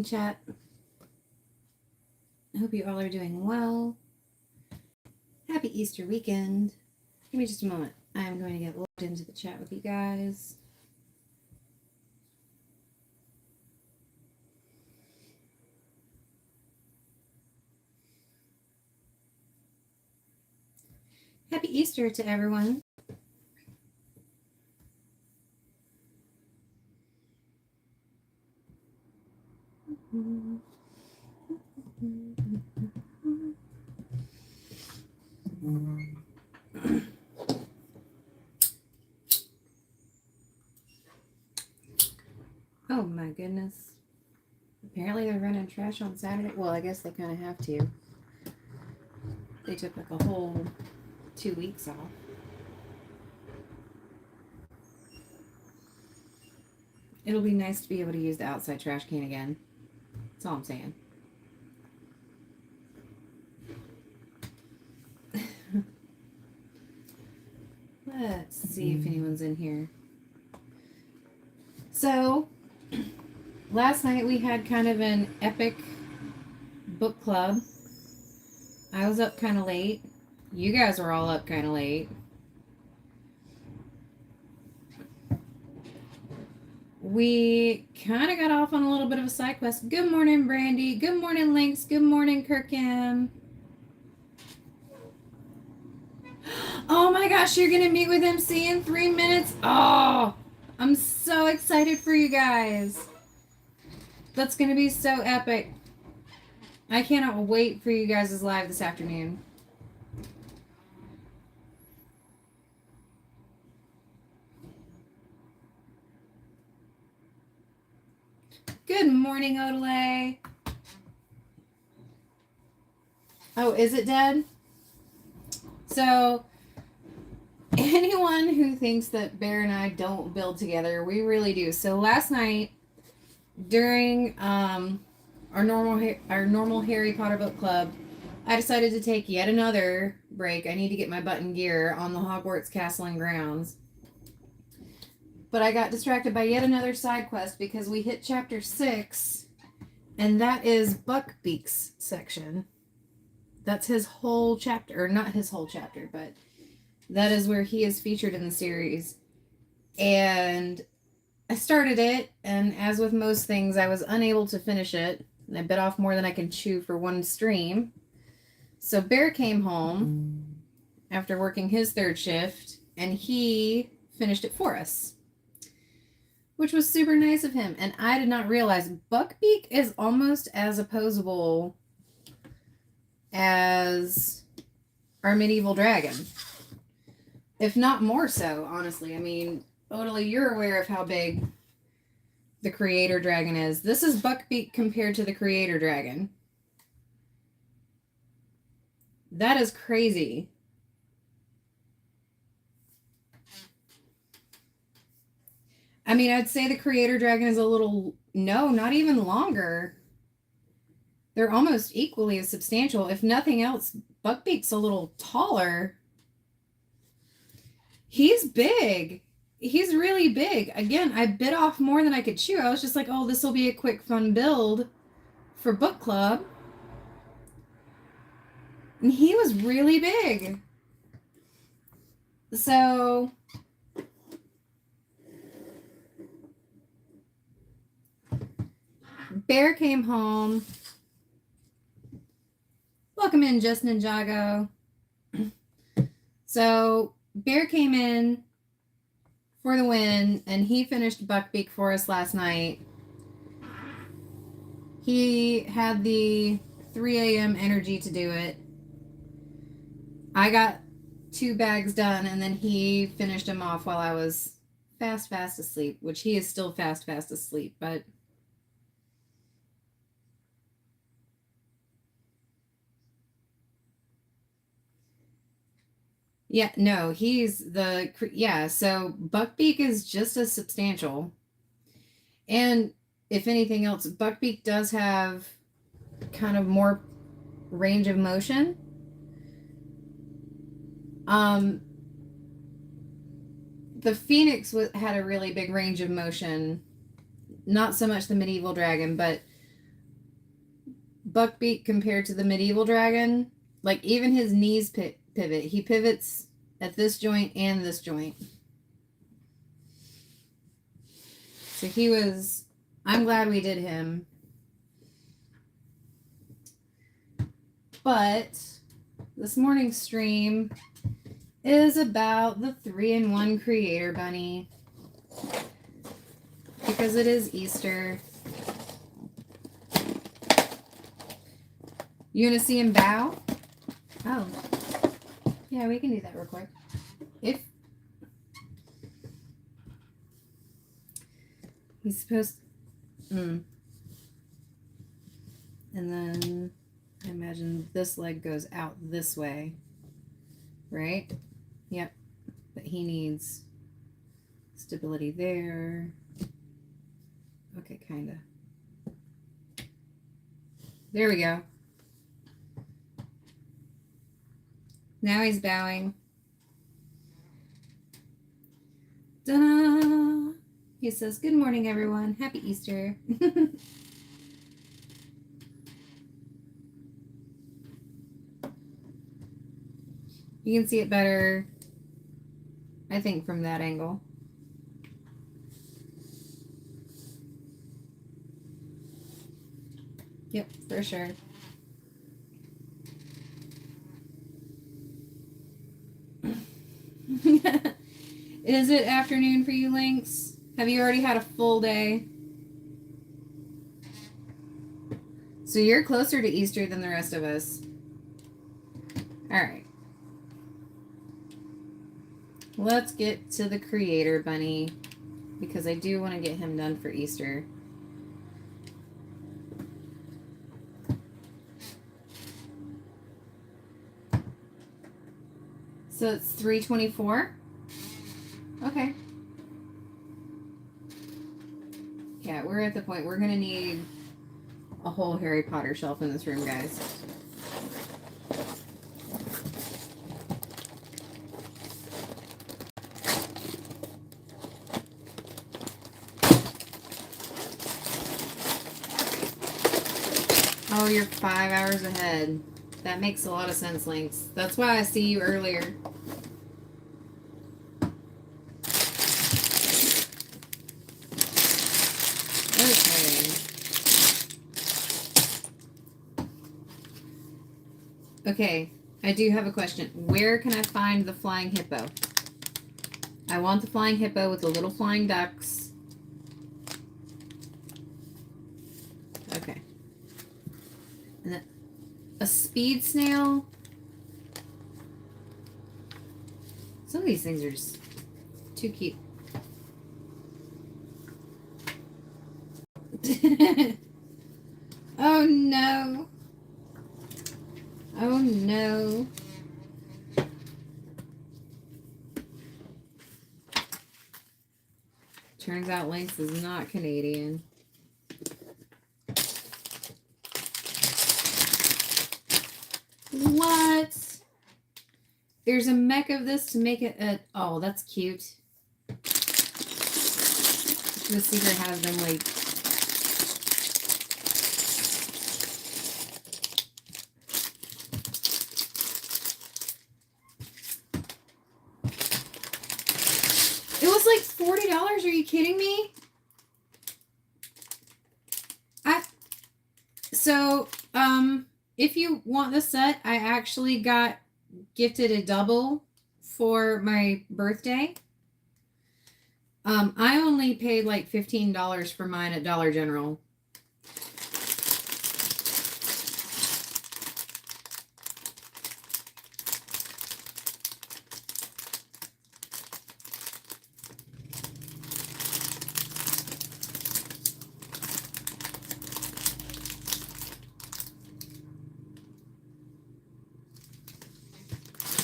morning, chat. I hope you all are doing well. Happy Easter weekend. Give me just a moment. I'm going to get logged into the chat with you guys. Happy Easter to everyone. Oh my goodness. Apparently they're running trash on Saturday. Well, I guess they kind of have to. They took like a whole 2 weeks off. It'll be nice to be able to use the outside trash can again. That's all I'm saying. Let's see if anyone's in here. So, last night we had kind of an epic book club. I was up kind of late. You guys were all up kind of late. We kind of got off on a little bit of a side quest. Good morning, Brandy. Good morning, Lynx. Good morning, Kirkham. Oh my gosh, you're going to meet with MC in 3 minutes? Oh, I'm so excited for you guys. That's going to be so epic. I cannot wait for you guys' live this afternoon. Good morning, Odelay. Oh, is it dead? So, anyone who thinks that Bear and I don't build together, we really do. So last night, during our normal Harry Potter book club, I decided to take yet another break. I need to get my butt in gear on the Hogwarts Castle and Grounds. But I got distracted by yet another side quest because we hit chapter 6, and that is Buckbeak's section. That's his whole chapter, or not his whole chapter, but that is where he is featured in the series. And I started it, and as with most things, I was unable to finish it. And I bit off more than I can chew for one stream. So Bear came home after working his 3rd shift, and he finished it for us, which was super nice of him. And I did not realize Buckbeak is almost as opposable as our medieval dragon, if not more so, honestly. I mean, Odalie, you're aware of how big the creator dragon is. This is Buckbeak compared to the creator dragon. That is crazy. I mean, I'd say the creator dragon is a little, no, not even longer. They're almost equally as substantial. If nothing else, Buckbeak's a little taller. He's big. He's really big. Again, I bit off more than I could chew. I was just like, oh, this will be a quick, fun build for book club. And he was really big. So Bear came home. Welcome in, Just Ninjago. So Bear came in for the win, and he finished Buckbeak for us last night. He had the 3 a.m. energy to do it. I got 2 bags done, and then he finished them off while I was fast asleep, which he is still fast asleep, but yeah, no, so Buckbeak is just as substantial. And if anything else, Buckbeak does have kind of more range of motion. The Phoenix had a really big range of motion. Not so much the medieval dragon, but Buckbeak compared to the medieval dragon. Like, even his knees pivot. He pivots at this joint and this joint. So he was... I'm glad we did him. But this morning's stream is about the 3-in-1 Creator Bunny. Because it is Easter. You want to see him bow? Oh. Yeah, we can do that real quick. If he's supposed and then I imagine this leg goes out this way. Right? Yep. But he needs stability there. Okay, kinda. There we go. Now he's bowing. Ta-da! He says, "Good morning, everyone. Happy Easter." You can see it better, I think, from that angle. Yep, for sure. Is it afternoon for you, Lynx? Have you already had a full day? So you're closer to Easter than the rest of us. All right. Let's get to the Creator Bunny because I do want to get him done for Easter. So it's 324. Okay. Yeah, we're at the point we're gonna need a whole Harry Potter shelf in this room, guys. Oh, you're 5 hours ahead. That makes a lot of sense, Lynx. That's why I see you earlier. Okay, I do have a question. Where can I find the flying hippo? I want the flying hippo with the little flying ducks. Okay. And then a speed snail. Some of these things are just too cute. Oh no. Oh no. Turns out Lynx is not Canadian. What? There's a mech of this to make it a... Oh, that's cute. The secret has been like... It was like $40. Are you kidding me? If you want the set, I actually got gifted a double for my birthday. I only paid like $15 for mine at Dollar General.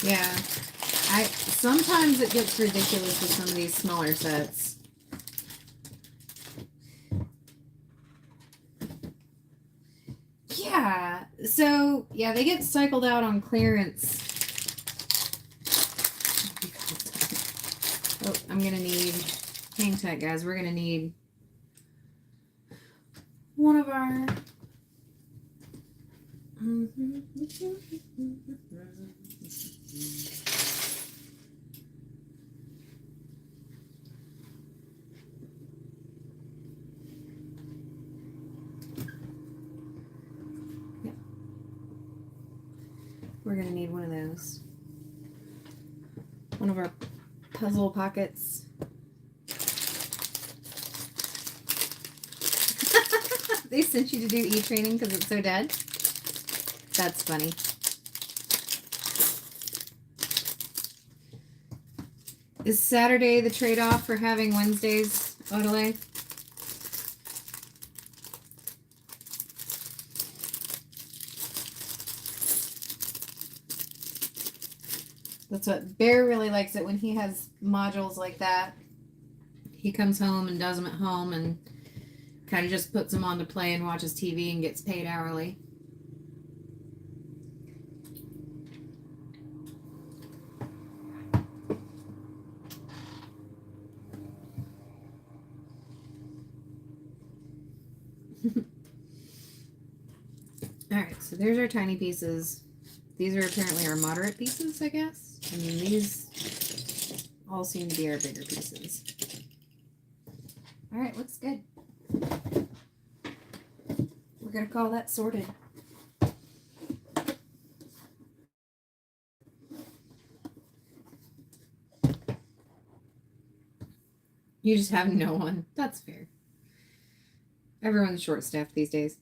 Yeah, sometimes it gets ridiculous with some of these smaller sets. Yeah, so yeah, they get cycled out on clearance. Oh, I'm gonna need, hang tight guys, we're gonna need one of our Yep. We're going to need one of those. One of our puzzle pockets. They sent you to do e-training because it's so dead? That's funny. Is Saturday the trade-off for having Wednesdays, Odelay? That's what Bear really likes it when he has modules like that. He comes home and does them at home and kind of just puts them on to play and watches TV and gets paid hourly. Alright, so there's our tiny pieces. These are apparently our moderate pieces, I guess. And these all seem to be our bigger pieces. Alright, looks good. We're going to call that sorted. You just have no one. That's fair. Everyone's short-staffed these days.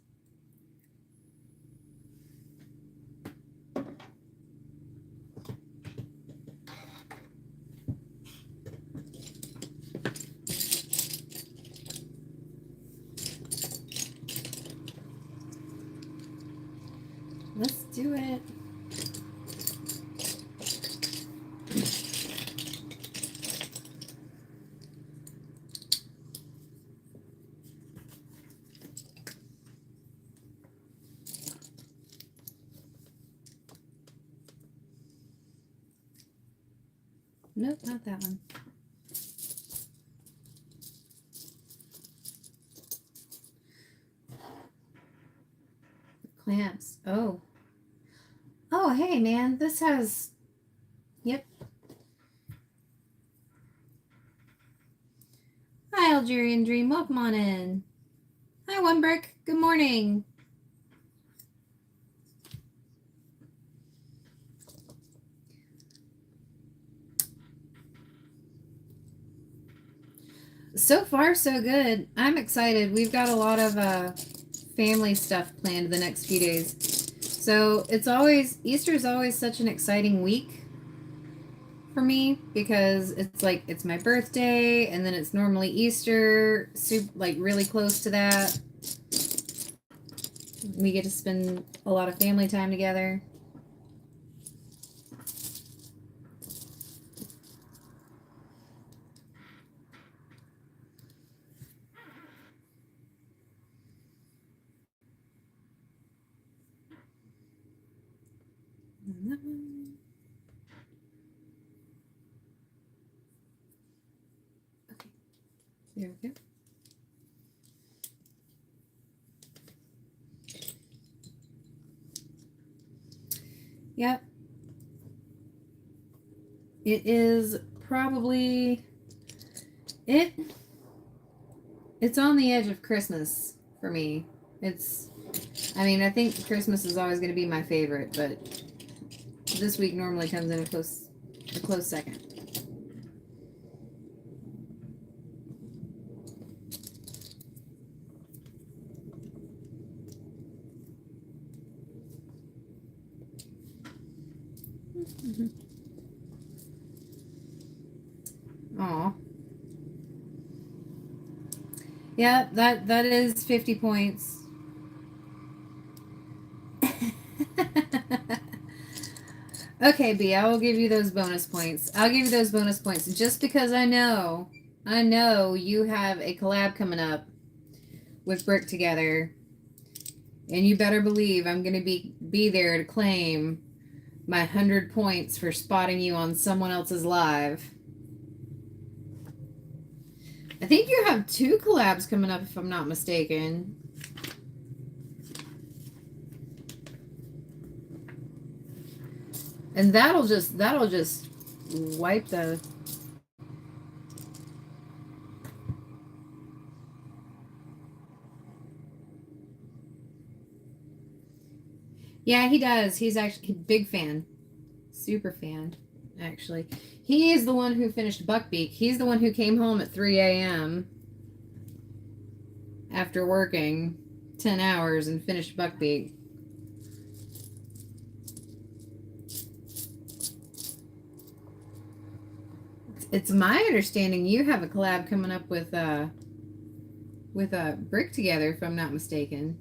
Let's do it. Nope, not that one. Clamps. Oh. Oh, hey, man. This has... Yep. Hi, Algerian Dream. Welcome on in. Hi, One Brick. Good morning. So far, so good. I'm excited. We've got a lot of family stuff planned the next few days. So Easter is always such an exciting week for me because it's like it's my birthday and then it's normally Easter, like really close to that. We get to spend a lot of family time together. And that one. Okay, there we go. Yep. It is probably it's on the edge of Christmas for me. I think Christmas is always going to be my favorite, but this week normally comes in a close second. Aw. Yeah, that is 50 points. Okay, B, I will give you those bonus points. I'll give you those bonus points just because I know you have a collab coming up with Brick together. And you better believe I'm going to be there to claim my 100 points for spotting you on someone else's live. I think you have 2 collabs coming up if I'm not mistaken. And that'll just wipe the... Yeah, he does. He's actually a big fan. Super fan, actually. He is the one who finished Buckbeak. He's the one who came home at 3 a.m. after working 10 hours and finished Buckbeak. It's my understanding you have a collab coming up with a Brick together, if I'm not mistaken.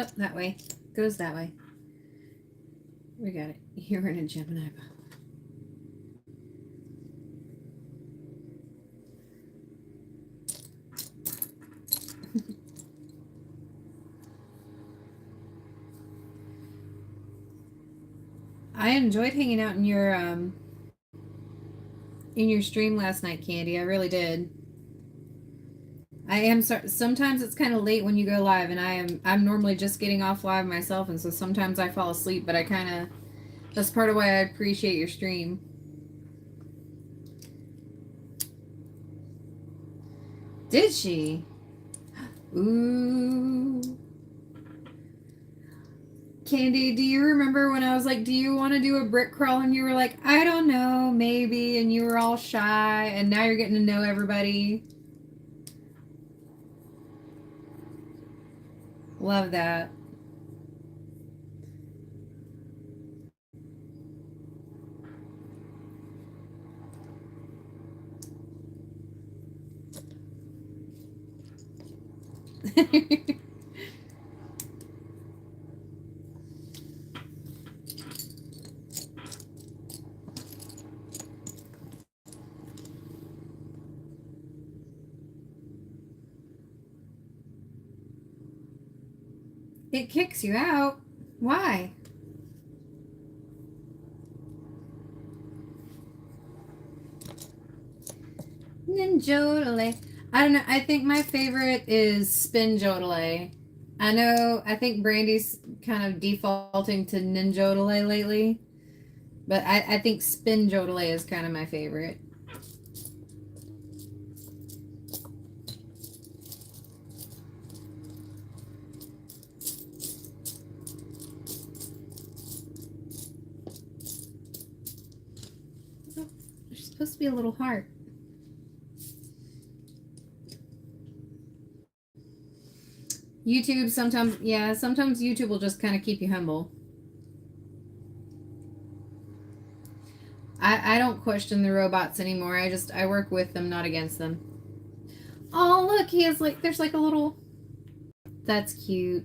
Oh, that way. Goes that way. We got it. You're in a Gemini. I enjoyed hanging out in your stream last night, Candy. I really did. I am sorry. Sometimes it's kind of late when you go live, and I'm normally just getting off live myself, and so sometimes I fall asleep. But I kind of that's part of why I appreciate your stream. Did she? Ooh. Candy, do you remember when I was like, do you want to do a brick crawl? And you were like, I don't know, maybe. And you were all shy, and now you're getting to know everybody. Love that. It kicks you out. Why? Ninjodele. I don't know. I think my favorite is Spin Jodele. I think Brandy's kind of defaulting to Ninjodele lately. But I think Spin Jodele is kind of my favorite. Oh, there's supposed to be a little heart. YouTube sometimes YouTube will just kind of keep you humble. I don't question the robots anymore. I work with them, not against them. Oh, look, there's like a little... That's cute.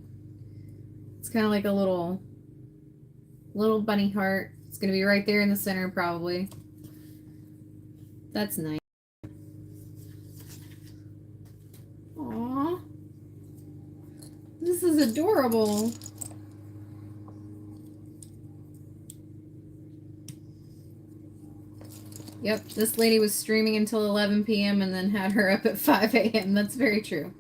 It's kind of like a little bunny heart. It's going to be right there in the center, probably. That's nice. Aww. This is adorable. Yep, this lady was streaming until 11 p.m. and then had her up at 5 a.m. That's very true.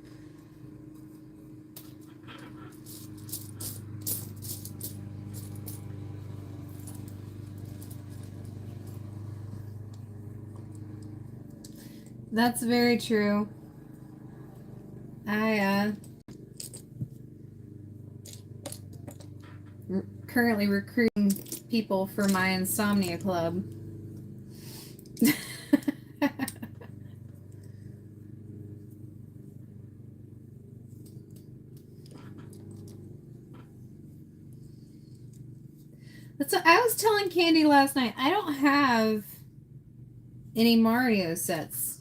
That's very true. I currently recruiting people for my insomnia club. That's what I was telling Candy last night. I don't have any Mario sets.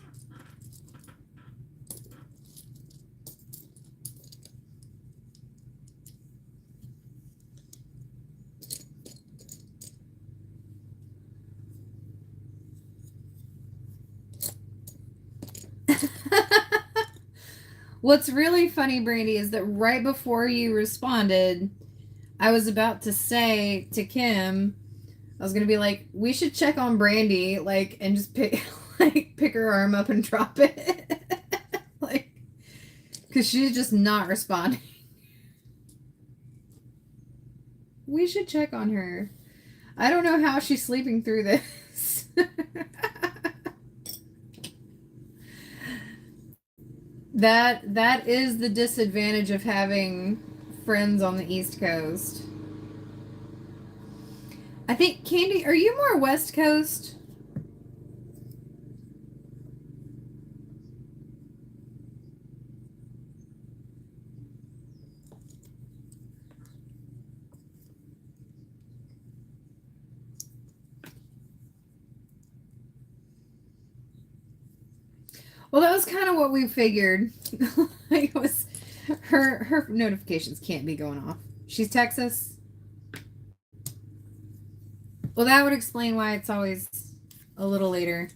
What's really funny, Brandy, is that right before you responded, I was about to say to Kim, I was gonna be like, we should check on Brandy, like, and just pick, like, pick her arm up and drop it, like, because she's just not responding. We should check on her. I don't know how she's sleeping through this. That is the disadvantage of having friends on the East Coast. I think, Candy, are you more West Coast? Well, that was kind of what we figured. Like, it was her notifications can't be going off. She's Texas. Well, that would explain why it's always a little later.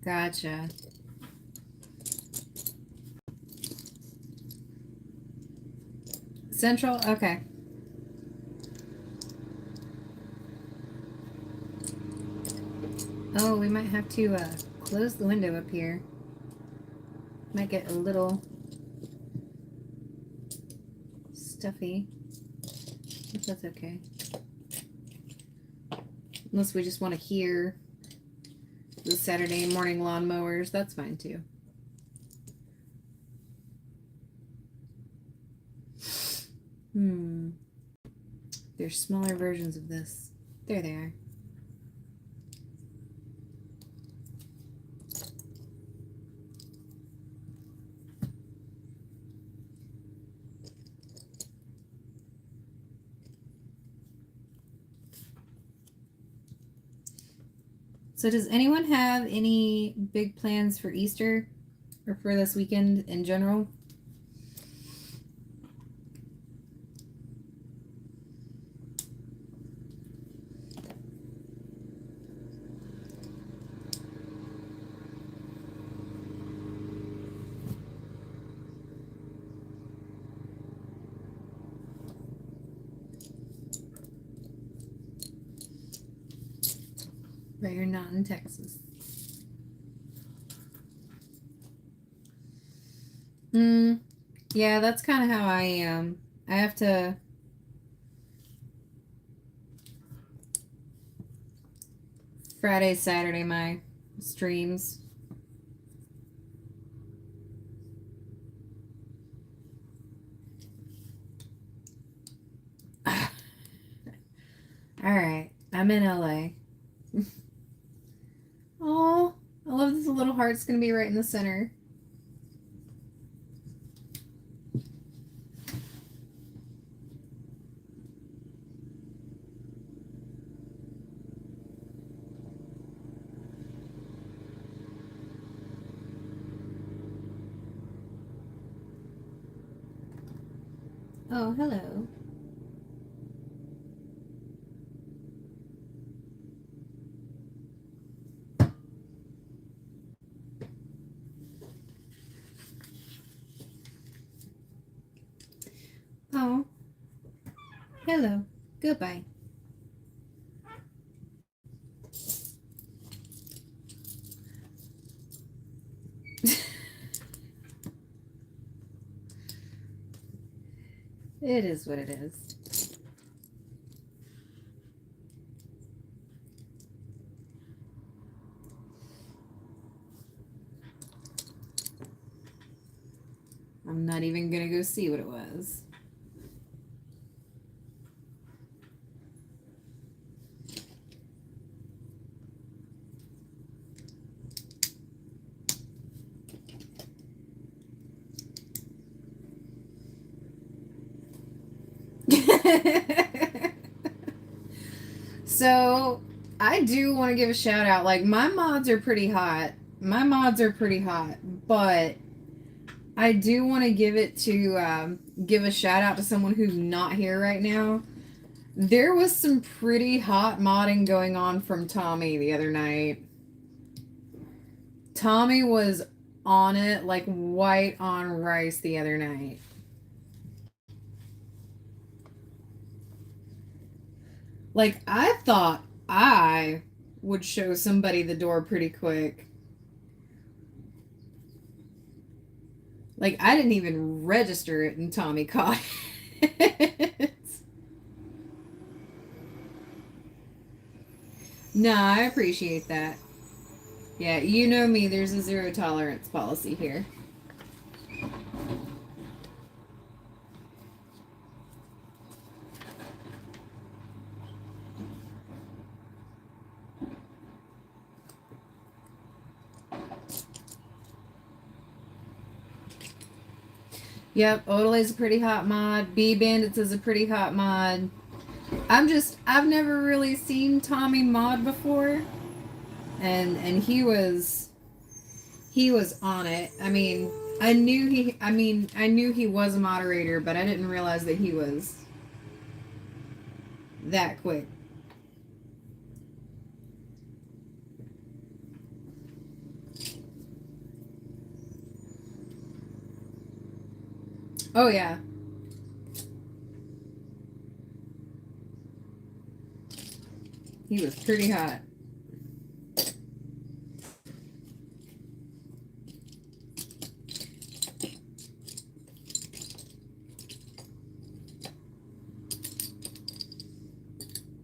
Gotcha. Central? Okay. Oh, we might have to close the window up here. Might get a little stuffy. If that's okay. Unless we just want to hear the Saturday morning lawnmowers, that's fine too. There's smaller versions of this. There they are. So does anyone have any big plans for Easter or for this weekend in general? But you're not in Texas. Yeah, that's kind of how I am. I have to Friday, Saturday my streams. All right, I'm in LA. Oh, I love this little heart's gonna be right in the center. Oh, hello. Oh, hello. Goodbye. It is what it is. I'm not even gonna go see what it was. So I do want to give a shout out. Like, my mods are pretty hot. My mods are pretty hot, but I do want to give a shout out to someone who's not here right now. There was some pretty hot modding going on from Tommy the other night. Tommy was on it like white on rice the other night. Like, I thought I would show somebody the door pretty quick. Like, I didn't even register it and Tommy caught it. No, I appreciate that. Yeah, you know me, there's a zero tolerance policy here. Yep, Odelay's a pretty hot mod. Bee Bandits is a pretty hot mod. I've never really seen Tommy mod before. And he was on it. I mean, I knew he was a moderator, but I didn't realize that he was that quick. Oh yeah. He was pretty hot.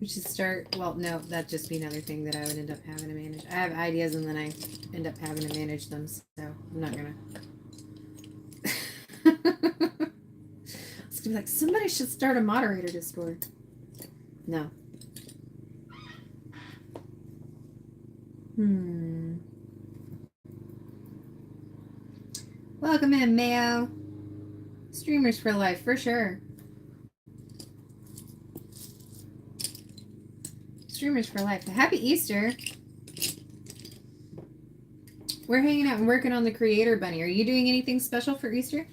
We should start. Well, no, that'd just be another thing that I would end up having to manage. I have ideas and then I end up having to manage them, so I'm not gonna. It's gonna be like, somebody should start a moderator Discord. No. Welcome in, Mayo. Streamers for life, for sure. Streamers for life. Happy Easter. We're hanging out and working on the Creator Bunny. Are you doing anything special for Easter?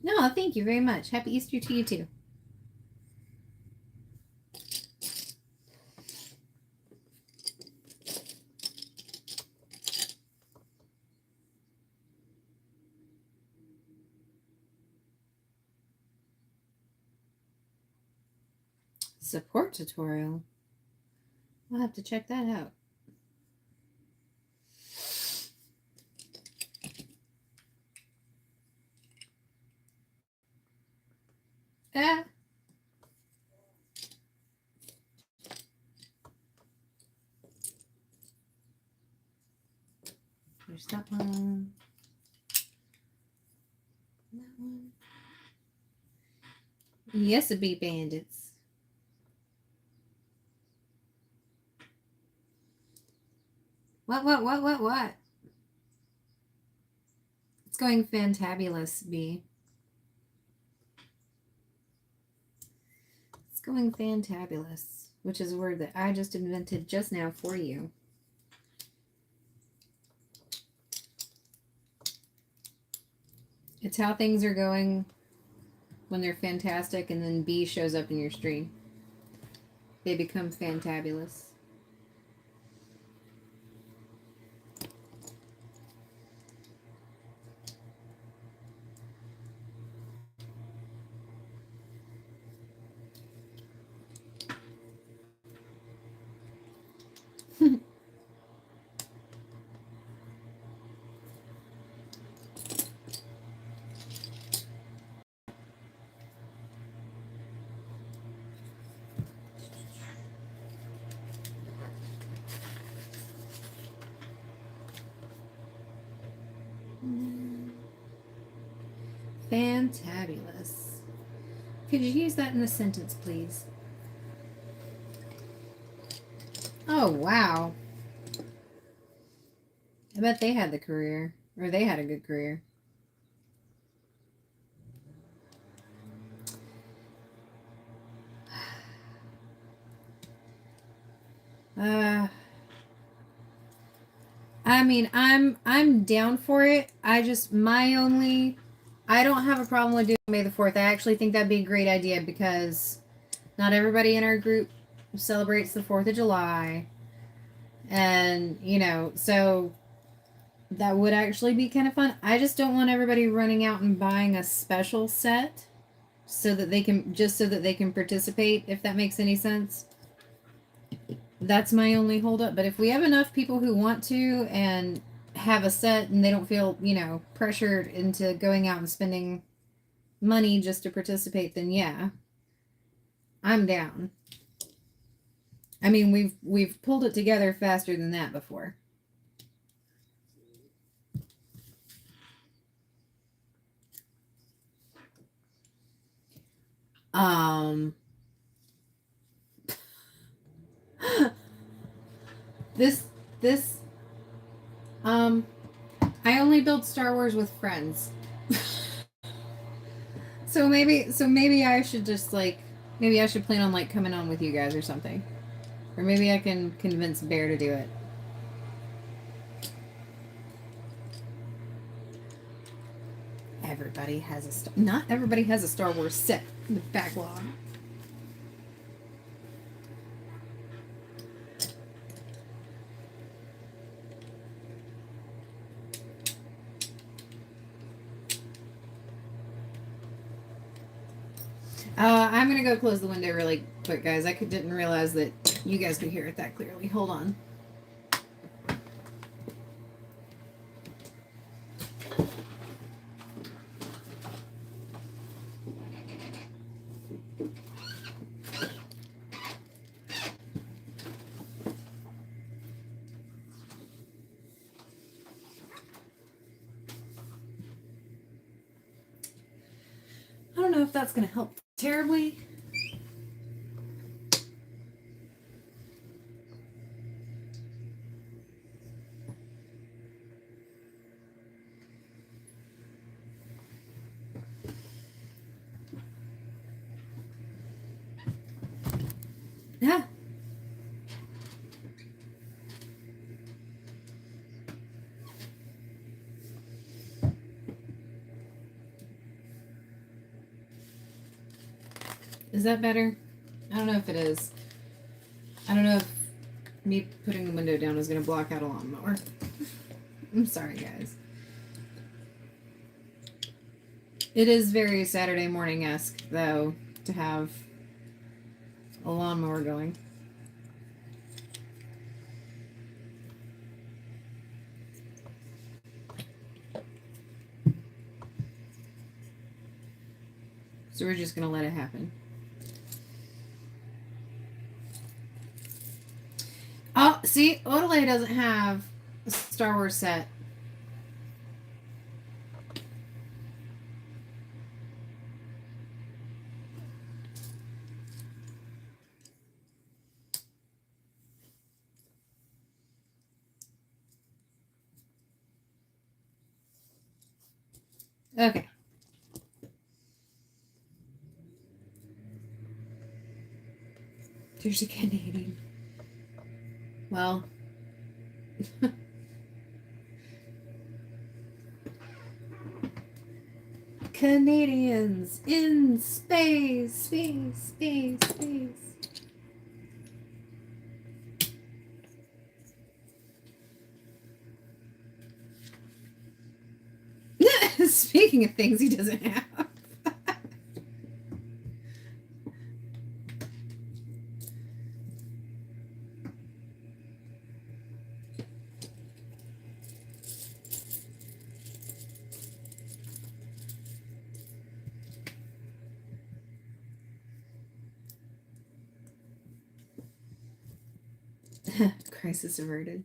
No, thank you very much. Happy Easter to you too. Support tutorial. I'll have to check that out. Ah. There's that one. That one. Yes, it be bandits. What? It's going fantabulous, B. It's going fantabulous, which is a word that I just invented just now for you. It's how things are going when they're fantastic and then B shows up in your stream. They become fantabulous. Fantabulous. Could you use that in a sentence, please? Oh, wow. I bet they had the career. Or they had a good career. I mean, I'm down for it. I don't have a problem with doing May the 4th. I actually think that'd be a great idea because not everybody in our group celebrates the 4th of July. And, so that would actually be kind of fun. I just don't want everybody running out and buying a special set so that they can participate, if that makes any sense. That's my only holdup. But if we have enough people who want to and have a set and they don't feel, pressured into going out and spending money just to participate, then yeah, I'm down. I mean, we've pulled it together faster than that before. This this I only build Star Wars with friends. So maybe I should just maybe I should plan on coming on with you guys or something. Or maybe I can convince Bear to do it. Not everybody has a Star Wars set in the backlog. I'm gonna go close the window really quick, guys. I didn't realize that you guys could hear it that clearly. Hold on. I don't know if that's gonna help terribly. Yeah. Is that better? I don't know if it is. I don't know if me putting the window down is going to block out a lawnmower. I'm sorry, guys. It is very Saturday morning-esque, though, to have a lawnmower going. So we're just going to let it happen. Oh, see? Odelay doesn't have a Star Wars set. Okay. There's a Canadian. Well. Canadians in space, space, space, space. Speaking of things he doesn't have. Crisis averted.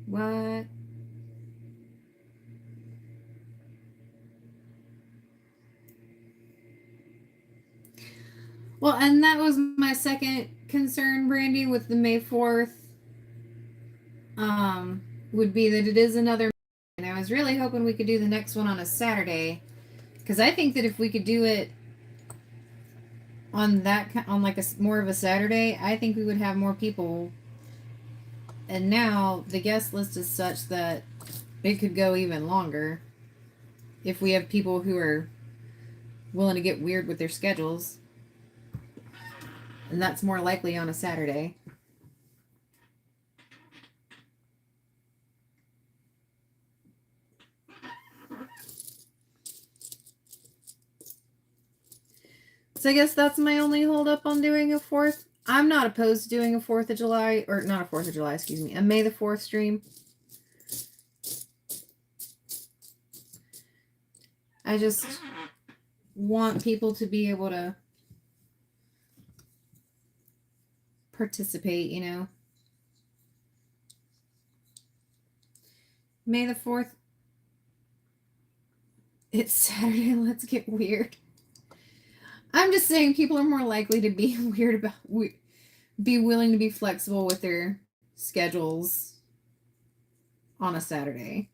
What? Well, and that was my second concern, Brandy, with the May 4th, would be that it is another, and I was really hoping we could do the next one on a Saturday, because I think that if we could do it on like a more of a Saturday, I think we would have more people. And now the guest list is such that it could go even longer if we have people who are willing to get weird with their schedules. And that's more likely on a Saturday. So I guess that's my only holdup on doing a 4th. I'm not opposed to doing a 4th of July, or not a 4th of July, excuse me, a May the 4th stream. I just want people to be able to participate, you know. May the 4th. It's Saturday. Let's get weird. I'm just saying people are more likely to be weird about, be willing to be flexible with their schedules on a Saturday.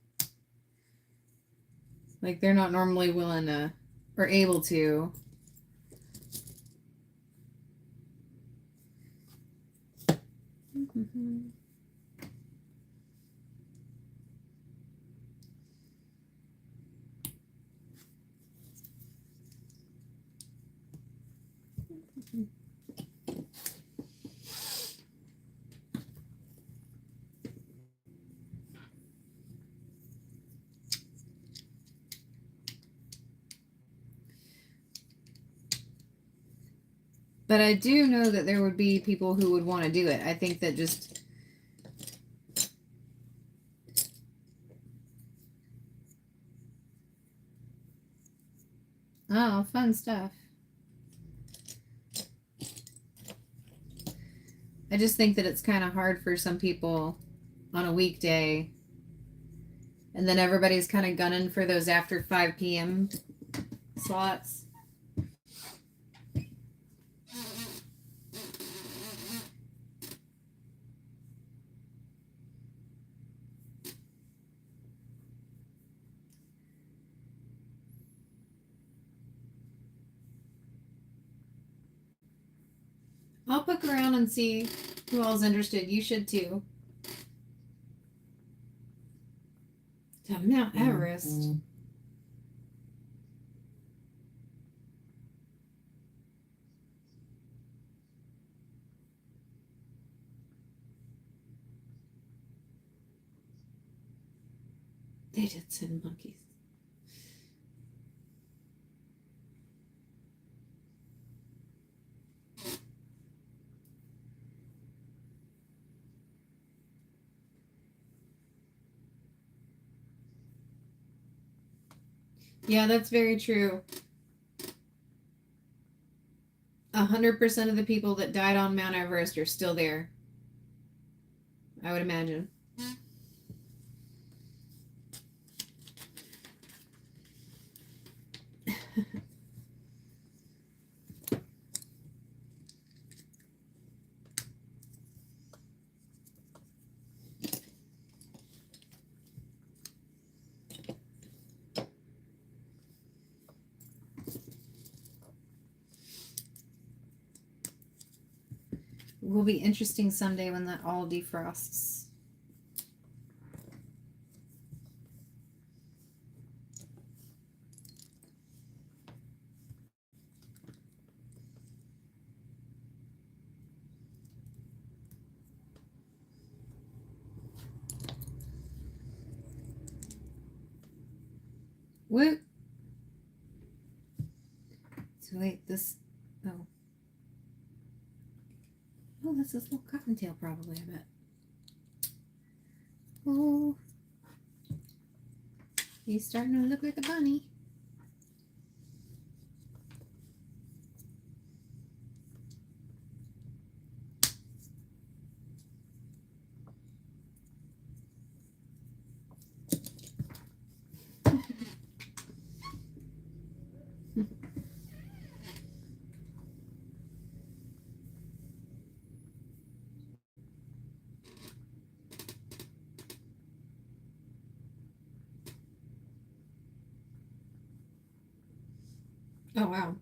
Like they're not normally willing to or able to. Mm-hmm. But I do know that there would be people who would want to do it. I think that just oh, fun stuff. I just think that it's kind of hard for some people on a weekday. And then everybody's kind of gunning for those after 5 p.m. slots. I'll poke around and see who all's interested. You should too. To Mount Everest. They did send monkeys. Yeah, that's very true. 100% of the people that died on Mount Everest are still there. I would imagine. It will be interesting someday when that all defrosts. What? So wait, this. Oh. Oh, that's this little cottontail, probably, I bet. Oh. He's starting to look like a bunny. Oh, wow.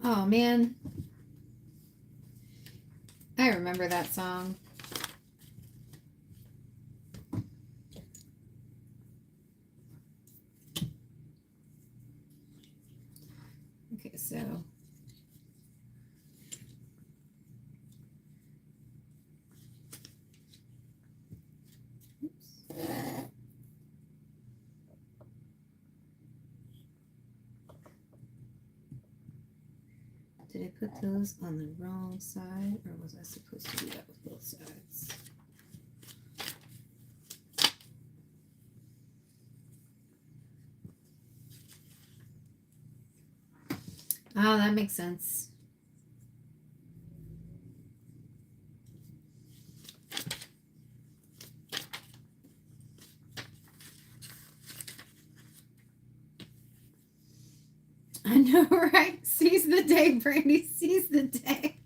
Oh, man. I remember that song. Okay, so. Oops. Did I put those on the wrong side, or was I supposed to do that with both sides? Oh, that makes sense. I know, right? Seize the day, Brandy. Seize the day.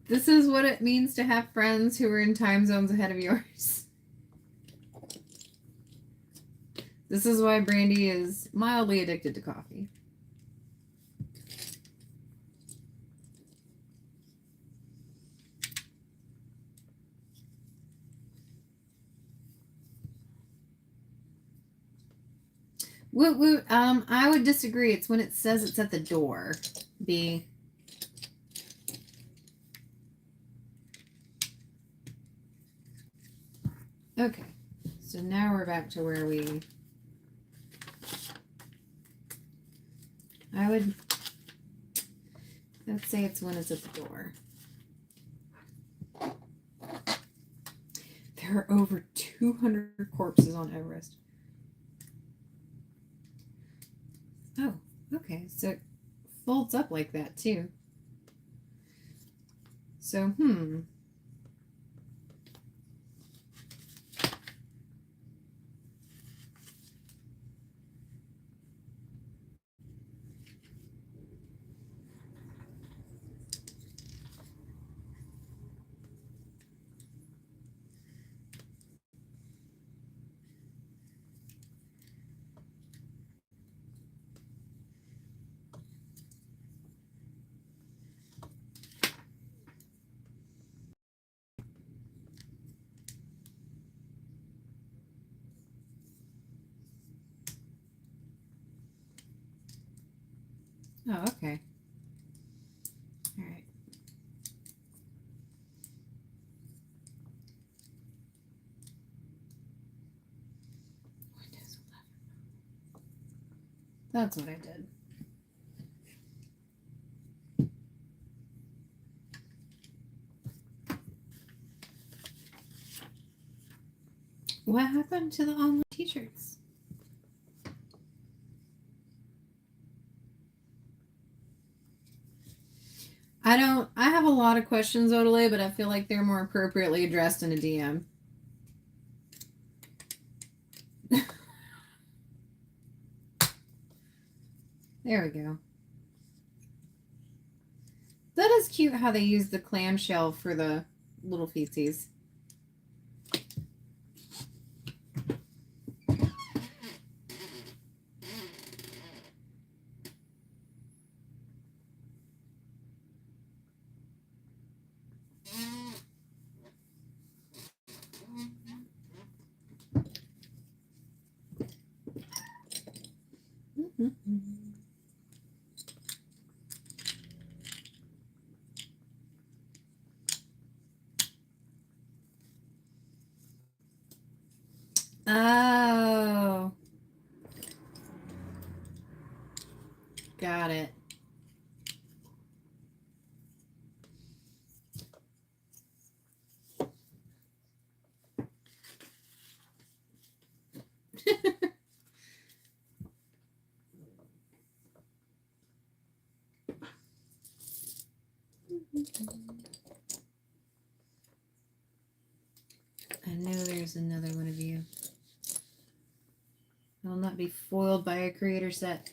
This is what it means to have friends who are in time zones ahead of yours. This is why Brandy is mildly addicted to coffee. Woot woot. I would disagree. It's when it says it's at the door. B. Okay. So now we're back to where we. Let's say it's when it's at the door. There are over 200 corpses on Everest. Oh, okay. So it folds up like that too. So, oh, okay. All right. Windows 11. That's what I did. What happened to the online t-shirts? I have a lot of questions, Odele, but I feel like they're more appropriately addressed in a DM. There we go. That is cute how they use the clamshell for the little feetsies. Oh. Got it. I know there's another one of you. I will not be foiled by a creator set.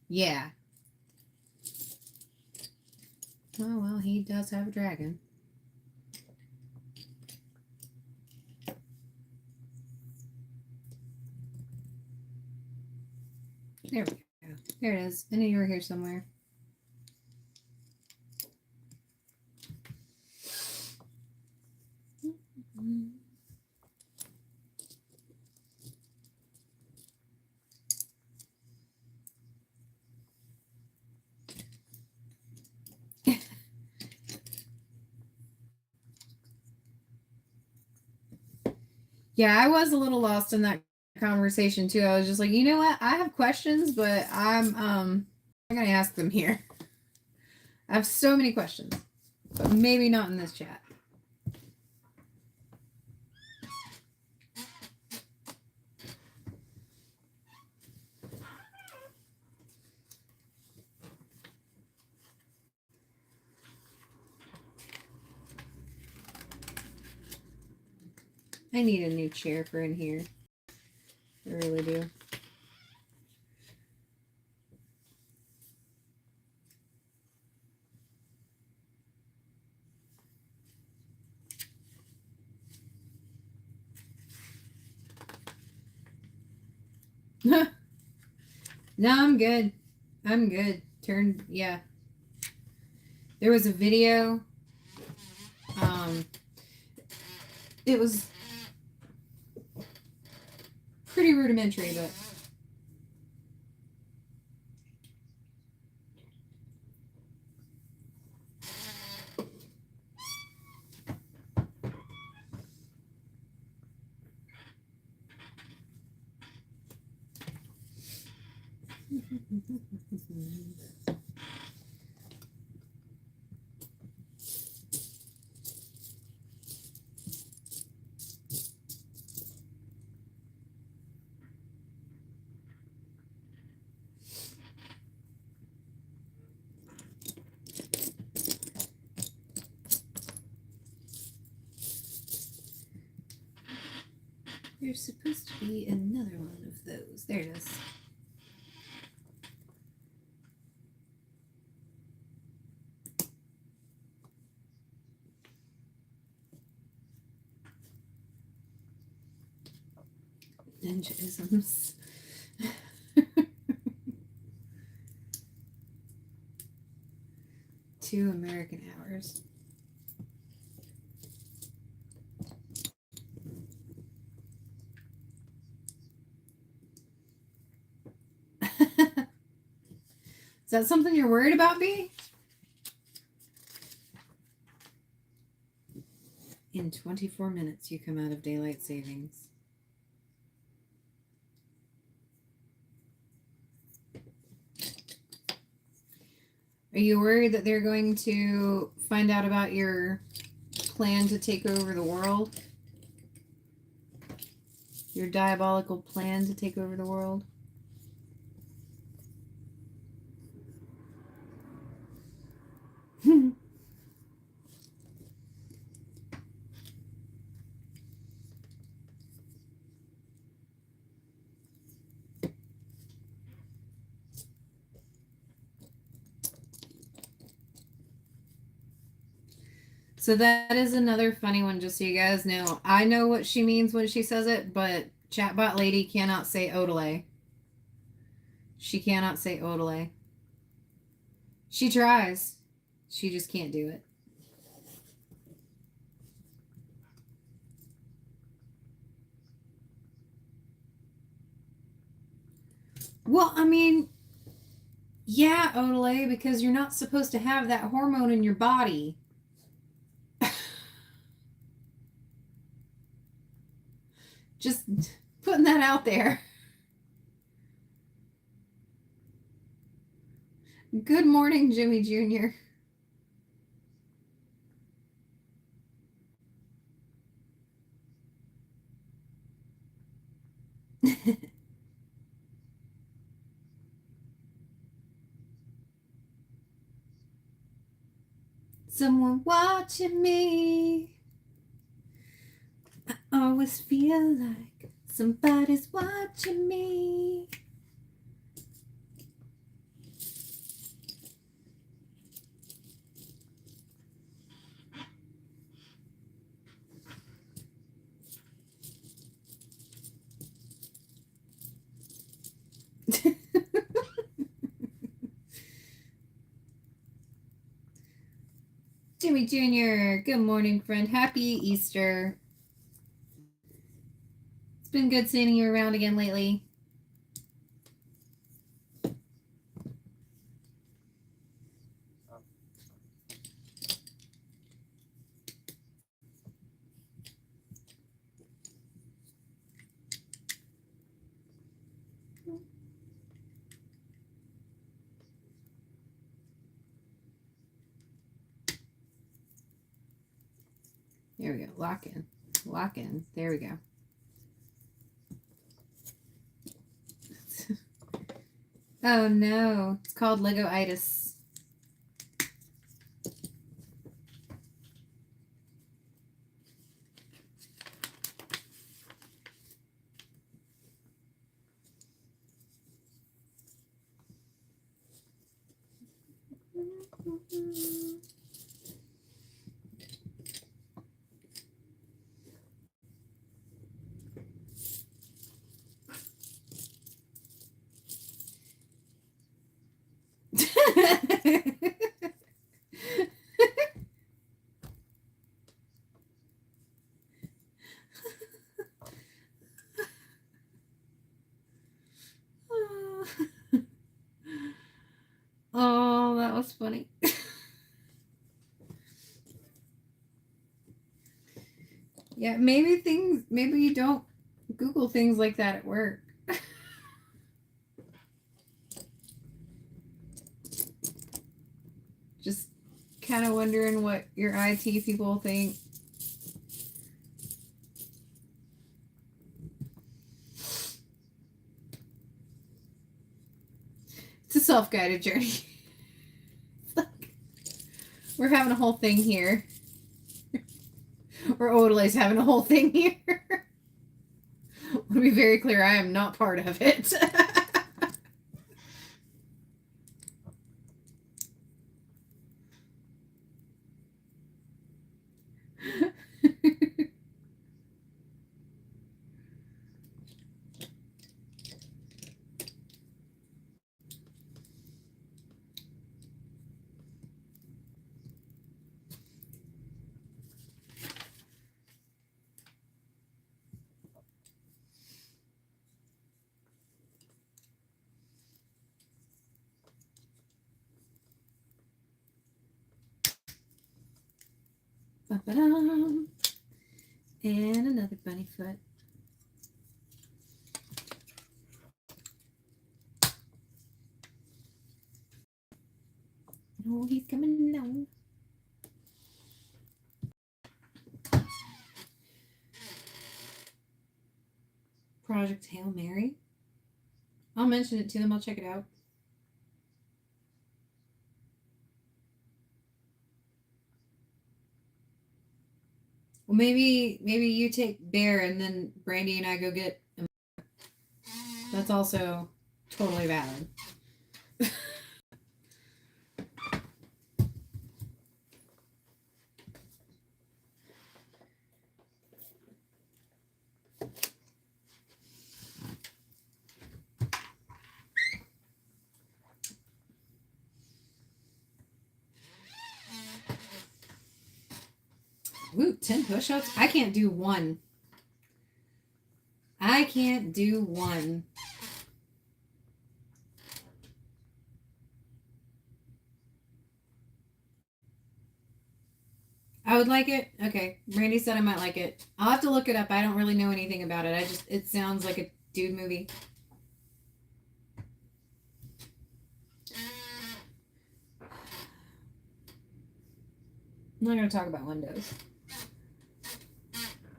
Yeah. Oh, well, he does have a dragon. There we go. There it is. I knew you were here somewhere. Yeah, I was a little lost in that conversation too. I was just like, you know what? I have questions, but I'm gonna ask them here. I have so many questions, but maybe not in this chat. I need a new chair for in here. I really do. No, I'm good. I'm good. Yeah. There was a video. It was pretty rudimentary, but there's supposed to be another one of those. There it is. Ninja-isms. 2 American hours. Is that something you're worried about, B? In 24 minutes, you come out of daylight savings. Are you worried that they're going to find out about your plan to take over the world? Your diabolical plan to take over the world? So that is another funny one, just so you guys know. I know what she means when she says it, but chatbot lady cannot say Odelay. She cannot say Odelay. She tries. She just can't do it. Well, I mean, yeah, Odelay, because you're not supposed to have that hormone in your body. Just putting that out there. Good morning, Jimmy Jr. Someone watching me. I always feel like somebody's watching me. Jimmy Jr., good morning, friend. Happy Easter. It's been good seeing you around again lately. There we go. Lock in. Lock in. There we go. Oh no. It's called Lego-itis. Oh, that was funny. Yeah, maybe you don't Google things like that at work. Just kind of wondering what your IT people think. It's a self-guided journey. We're having a whole thing here. Or Odelai's having a whole thing here. I want to be very clear, I am not part of it. Ba-ba-dum. And another bunny foot. Oh, he's coming now. Project Hail Mary. I'll mention it to them. I'll check it out. Well, maybe you take Bear and then Brandy and I go get him. That's also totally valid. Ooh, 10 push-ups? I can't do one. I can't do one. I would like it. Okay. Randy said I might like it. I'll have to look it up. I don't really know anything about it. It sounds like a dude movie. I'm not going to talk about windows.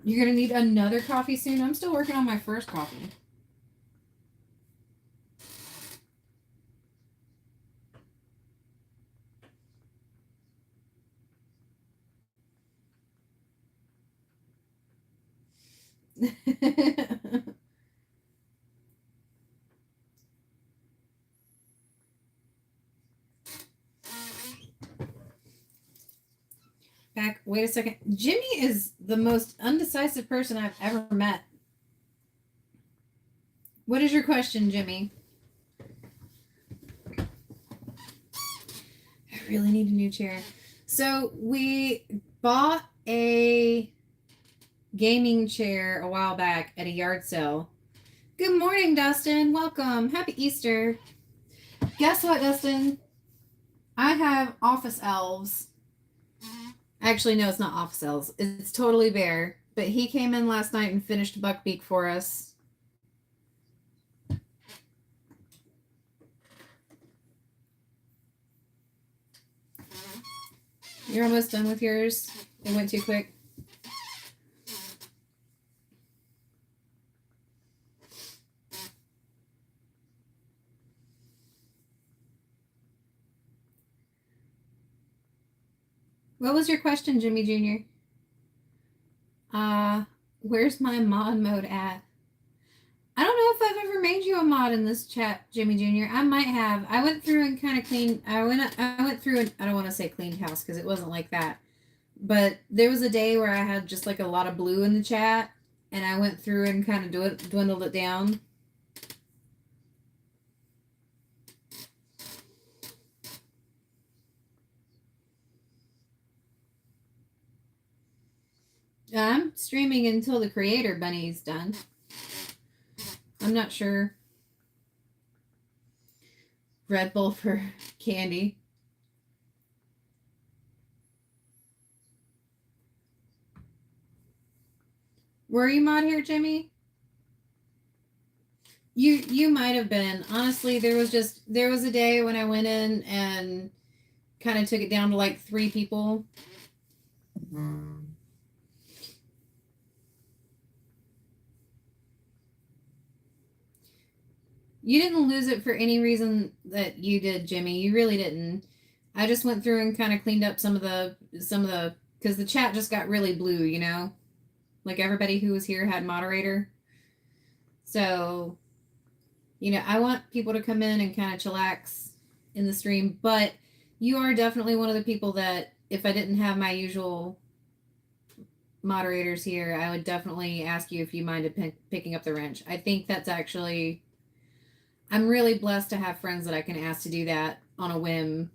You're going to need another coffee soon? I'm still working on my first coffee. Back, wait a second. Jimmy is the most undecisive person I've ever met. What is your question, Jimmy? I really need a new chair. So we bought a gaming chair a while back at a yard sale. Good morning, Dustin. Welcome. Happy Easter. Guess what, Dustin? I have office elves. Actually, no, it's not office elves. It's totally Bear. But he came in last night and finished Buckbeak for us. You're almost done with yours. It went too quick. What was your question, Jimmy Jr.? Where's my mod mode at? I don't know if I've ever made you a mod in this chat, Jimmy Jr. I might have. I went through and kind of cleaned. I went through and I don't want to say cleaned house because it wasn't like that. But there was a day where I had just like a lot of blue in the chat, and I went through and kind of dwindled it down. I'm streaming until the creator bunny's done. I'm not sure. Red Bull for candy. Were you mod here, Jimmy? You might have been. Honestly, there was a day when I went in and kind of took it down to like 3 people. You didn't lose it for any reason that you did, Jimmy. You really didn't. I just went through and kind of cleaned up some of the because the chat just got really blue, you know? Like everybody who was here had moderator. So, you know, I want people to come in and kind of chillax in the stream, but you are definitely one of the people that if I didn't have my usual moderators here, I would definitely ask you if you minded picking up the wrench. I think that's actually, I'm really blessed to have friends that I can ask to do that on a whim.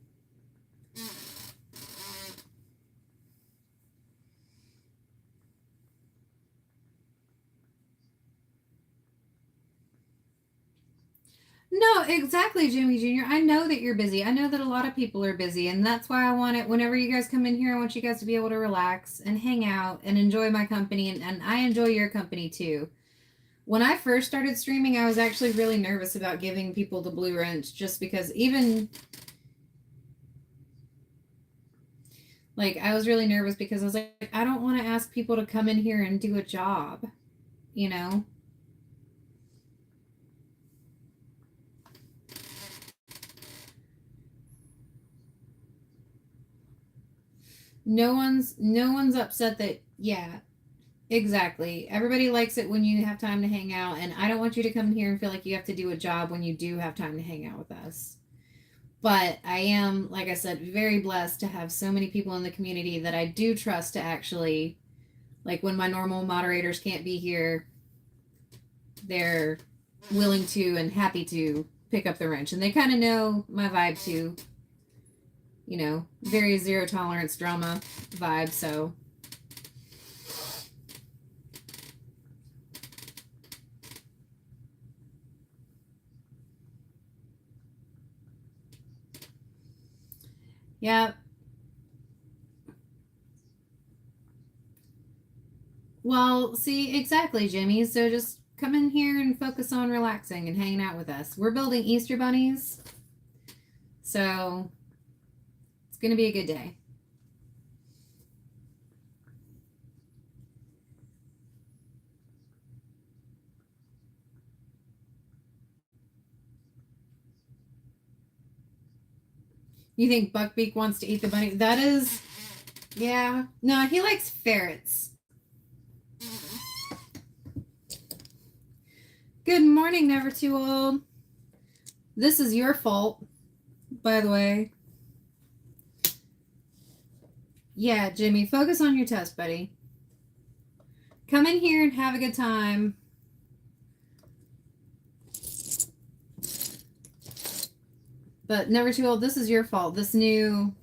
No, exactly, Jimmy Jr. I know that you're busy. I know that a lot of people are busy, and that's why I want it. Whenever you guys come in here, I want you guys to be able to relax and hang out and enjoy my company, and I enjoy your company too. When I first started streaming, I was actually really nervous about giving people the blue wrench just because even like I was really nervous because I was like, I don't want to ask people to come in here and do a job, you know? No one's upset that yeah, exactly. Everybody likes it when you have time to hang out, and I don't want you to come here and feel like you have to do a job when you do have time to hang out with us. But I am, like I said, very blessed to have so many people in the community that I do trust to actually, like when my normal moderators can't be here, they're willing to and happy to pick up the wrench. And they kind of know my vibe too. You know, very zero tolerance drama vibe. So yeah. Well, see, exactly, Jimmy. So just come in here and focus on relaxing and hanging out with us. We're building Easter bunnies. So it's going to be a good day. You think Buckbeak wants to eat the bunny? That is, yeah. No, he likes ferrets. Good morning, Never Too Old. This is your fault, by the way. Yeah, Jimmy, focus on your test, buddy. Come in here and have a good time. But Never Too Old, this is your fault. This new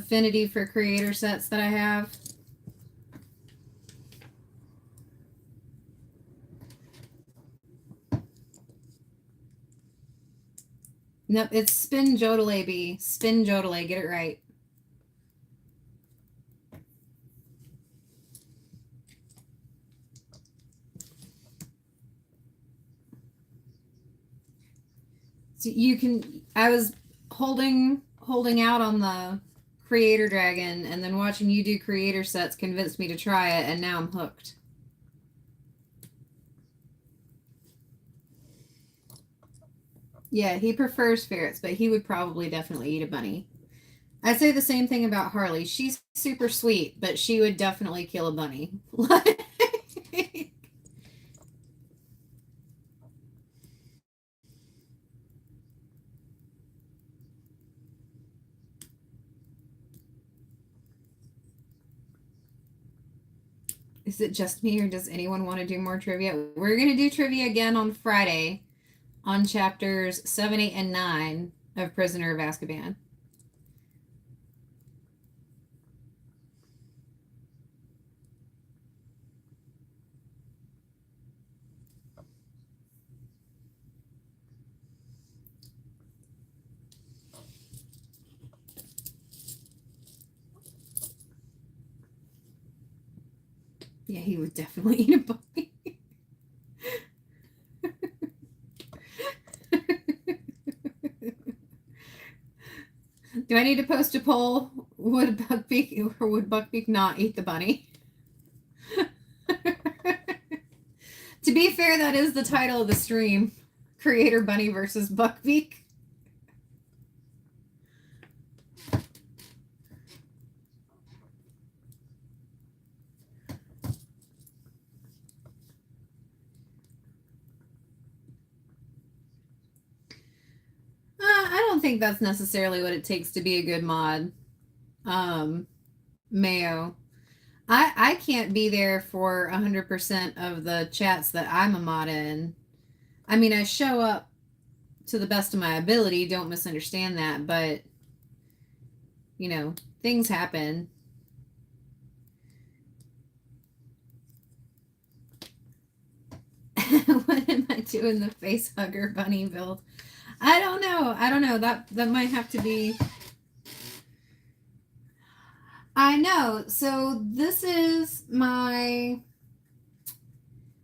affinity for creator sets that I have. Nope, it's Spin Jodele B. Spin Jodele, get it right. So you can, I was holding out on the creator dragon, and then watching you do creator sets convinced me to try it, and now I'm hooked. Yeah, he prefers ferrets, but he would probably definitely eat a bunny. I'd say the same thing about Harley. She's super sweet, but she would definitely kill a bunny. Is it just me, or does anyone want to do more trivia? We're going to do trivia again on Friday on chapters 7, 8, and 9 of Prisoner of Azkaban. Yeah, he would definitely eat a bunny. Do I need to post a poll? Would Buckbeak or would Buckbeak not eat the bunny? To be fair, that is the title of the stream. Creator Bunny versus Buckbeak. I don't think that's necessarily what it takes to be a good mod. Mayo. I can't be there for 100% of the chats that I'm a mod in. I mean, I show up to the best of my ability, don't misunderstand that, but you know, things happen. What am I doing the face hugger bunny build? I don't know. That might have to be. I know. So this is my.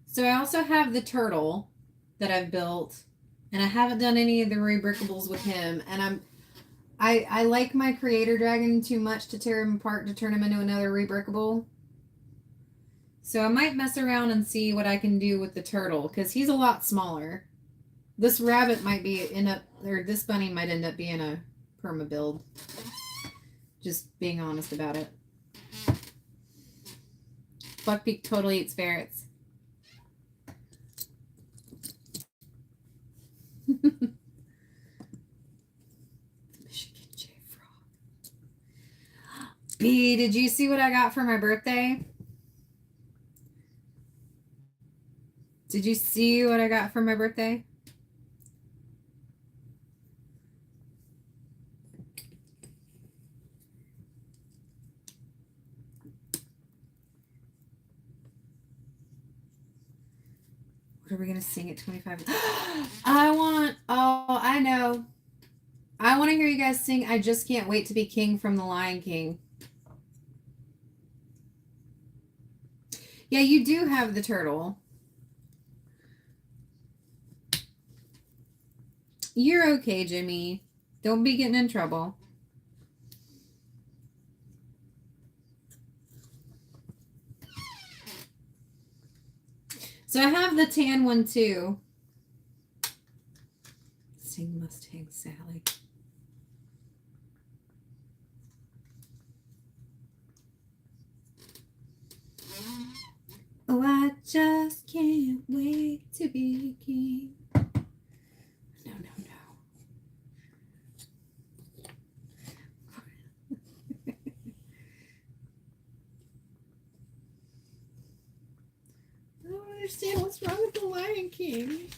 So I also have the turtle that I've built, and I haven't done any of the rebrickables with him. And I like my creator dragon too much to tear him apart to turn him into another rebrickable. So I might mess around and see what I can do with the turtle, because he's a lot smaller. This rabbit might this bunny might end up being a perma build. Just being honest about it. Buckbeak totally eats ferrets. Michigan J Frog. B, did you see what I got for my birthday? Did you see what I got for my birthday? What are we going to sing at 25? I know. I want to hear you guys sing I Just Can't Wait to Be King from The Lion King. Yeah, you do have the turtle. You're okay, Jimmy. Don't be getting in trouble. So I have the tan one too. Sing Mustang Sally. Oh, I just can't wait to be king. No. I don't understand what's wrong with the Lion King.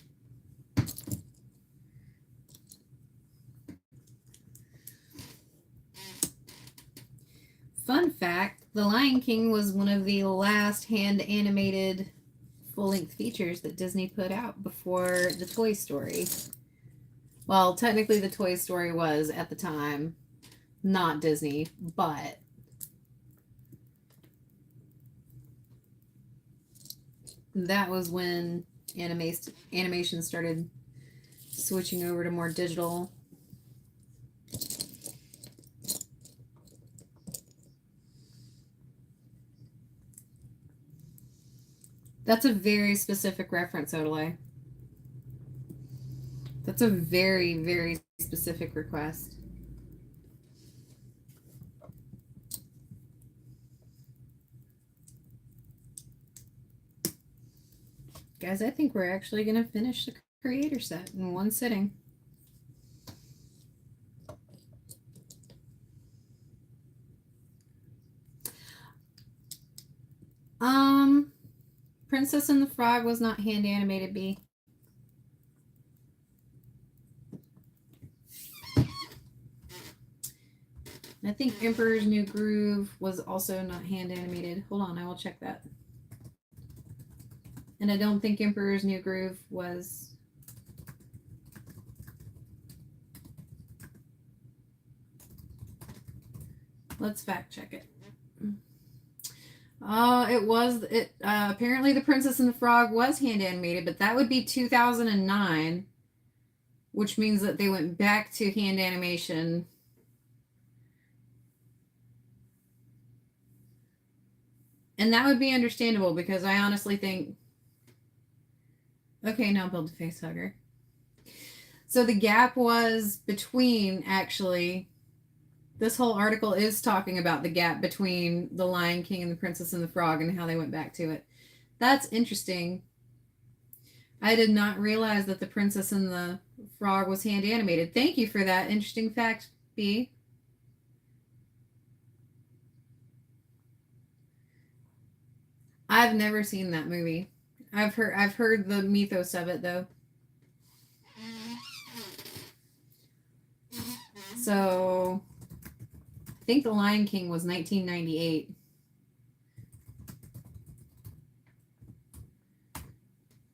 Fun fact, The Lion King was one of the last hand animated full-length features that Disney put out before the Toy Story. Well, technically the Toy Story was at the time not Disney, but that was when animation started switching over to more digital. That's a very specific reference, Odelay. That's a very, very specific request. Guys, I think we're actually going to finish the creator set in one sitting. Princess and the Frog was not hand animated, B. I think Emperor's New Groove was also not hand animated. Hold on, I will check that. And I don't think Emperor's New Groove was. Let's fact check it. It was. Apparently, The Princess and the Frog was hand animated, but that would be 2009, which means that they went back to hand animation. And that would be understandable because I honestly think. Okay, now build a face hugger. So the gap was between, actually, this whole article is talking about the gap between The Lion King and The Princess and the Frog and how they went back to it. That's interesting. I did not realize that The Princess and the Frog was hand animated. Thank you for that interesting fact, B. I've never seen that movie. I've heard the mythos of it though. So I think The Lion King was 1998.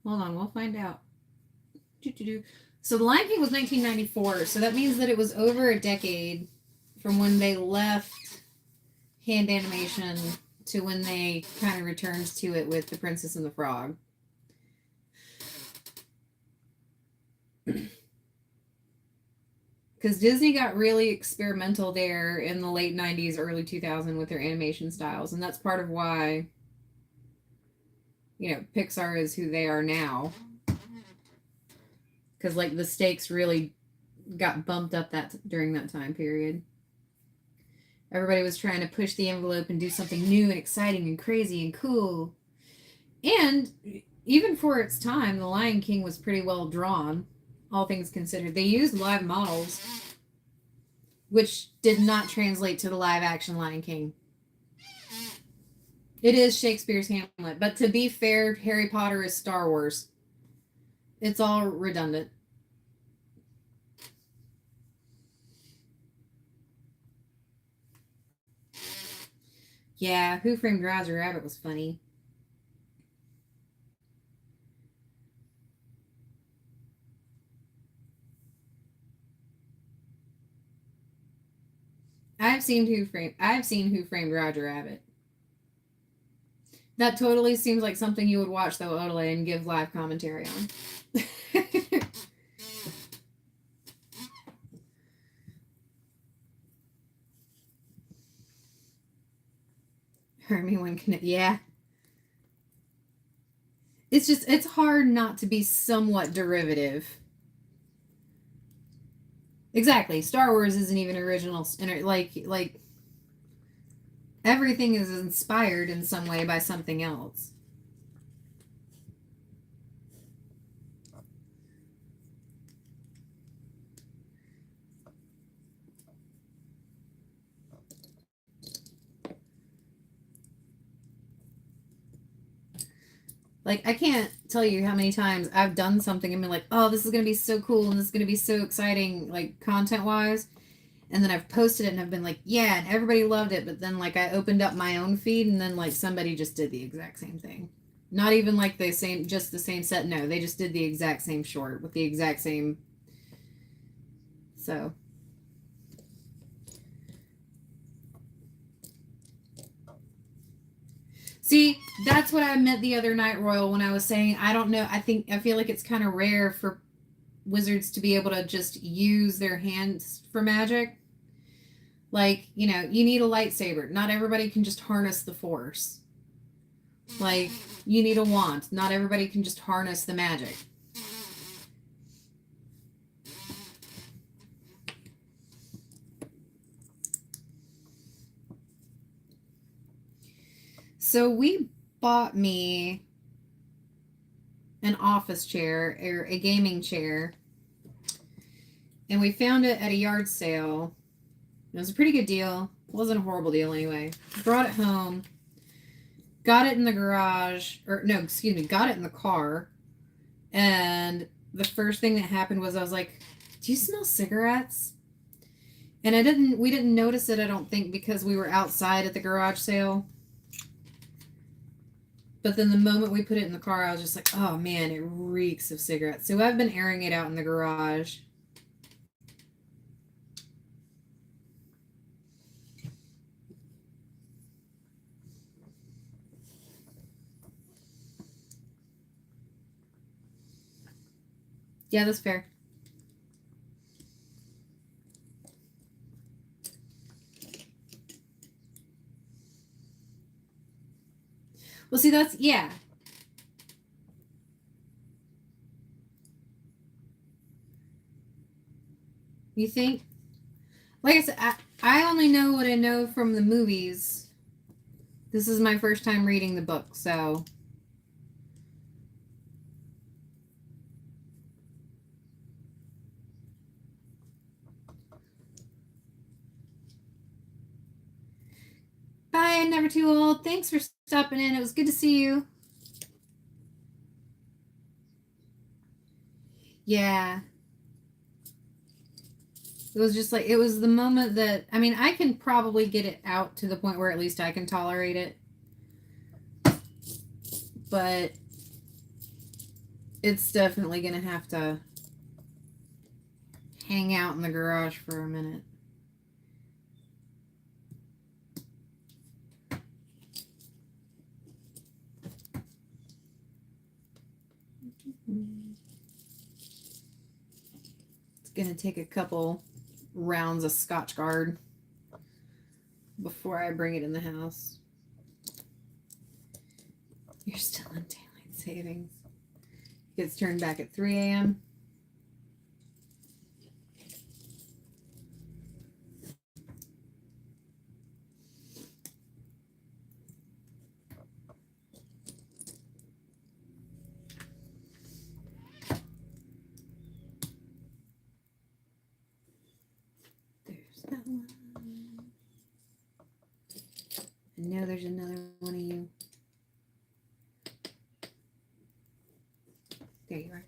Hold on, we'll find out. So The Lion King was 1994, so that means that it was over a decade from when they left hand animation to when they kind of returned to it with The Princess and the Frog. Because Disney got really experimental there in the late 90s, early 2000s with their animation styles. And that's part of why, Pixar is who they are now. Because, the stakes really got bumped up during that time period. Everybody was trying to push the envelope and do something new and exciting and crazy and cool. And even for its time, The Lion King was pretty well drawn, all things considered. They used live models, which did not translate to the live action Lion King. It is Shakespeare's Hamlet, but to be fair, Harry Potter is Star Wars. It's all redundant. Yeah, Who Framed Roger Rabbit was funny. I've seen Who Framed Roger Rabbit. That totally seems like something you would watch though, Odelay, and give live commentary on. Hermione can, yeah. It's hard not to be somewhat derivative. Exactly. Star Wars isn't even original. Like everything is inspired in some way by something else. Like, I can't tell you how many times I've done something and been like, oh, this is going to be so cool and this is going to be so exciting, like, content-wise. And then I've posted it and I've been like, yeah, and everybody loved it. But then like I opened up my own feed and then like somebody just did the exact same thing. Not even like just the same set. No, they just did the exact same short with the exact same. So. See, that's what I meant the other night, Royal, when I was saying, I don't know. I feel like it's kind of rare for wizards to be able to just use their hands for magic. Like, you know, you need a lightsaber. Not everybody can just harness the force. Like, you need a wand. Not everybody can just harness the magic. So we bought me an office chair or a gaming chair, and we found it at a yard sale. It was a pretty good deal. It wasn't a horrible deal anyway. Brought it home. Got it in the garage, or no, excuse me, got it in the car. And the first thing that happened was I was like, do you smell cigarettes? And we didn't notice it, I don't think, because we were outside at the garage sale. But then the moment we put it in the car, I was just like, oh man, it reeks of cigarettes. So I've been airing it out in the garage. Yeah, that's fair. Well, see, that's, yeah. You think? Like I said, I only know what I know from the movies. This is my first time reading the book, so. Bye, Never Too Old. Thanks for stopping in. It was good to see you. Yeah. It was just like, it was the moment that, I mean, I can probably get it out to the point where at least I can tolerate it. But it's definitely going to have to hang out in the garage for a minute. It's going to take a couple rounds of Scotch Guard before I bring it in the house. You're still on daylight savings. Gets turned back at 3 a.m. There's that one. I know there's another one of you. There you are.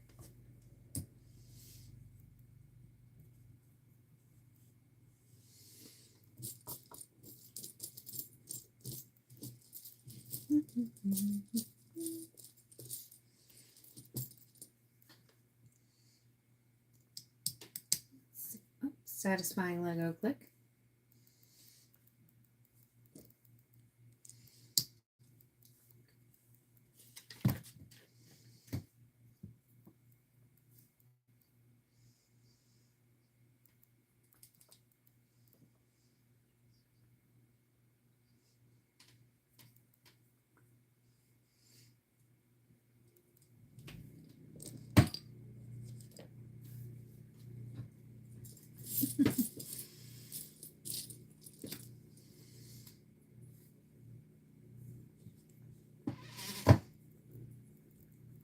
Oh, satisfying Lego click.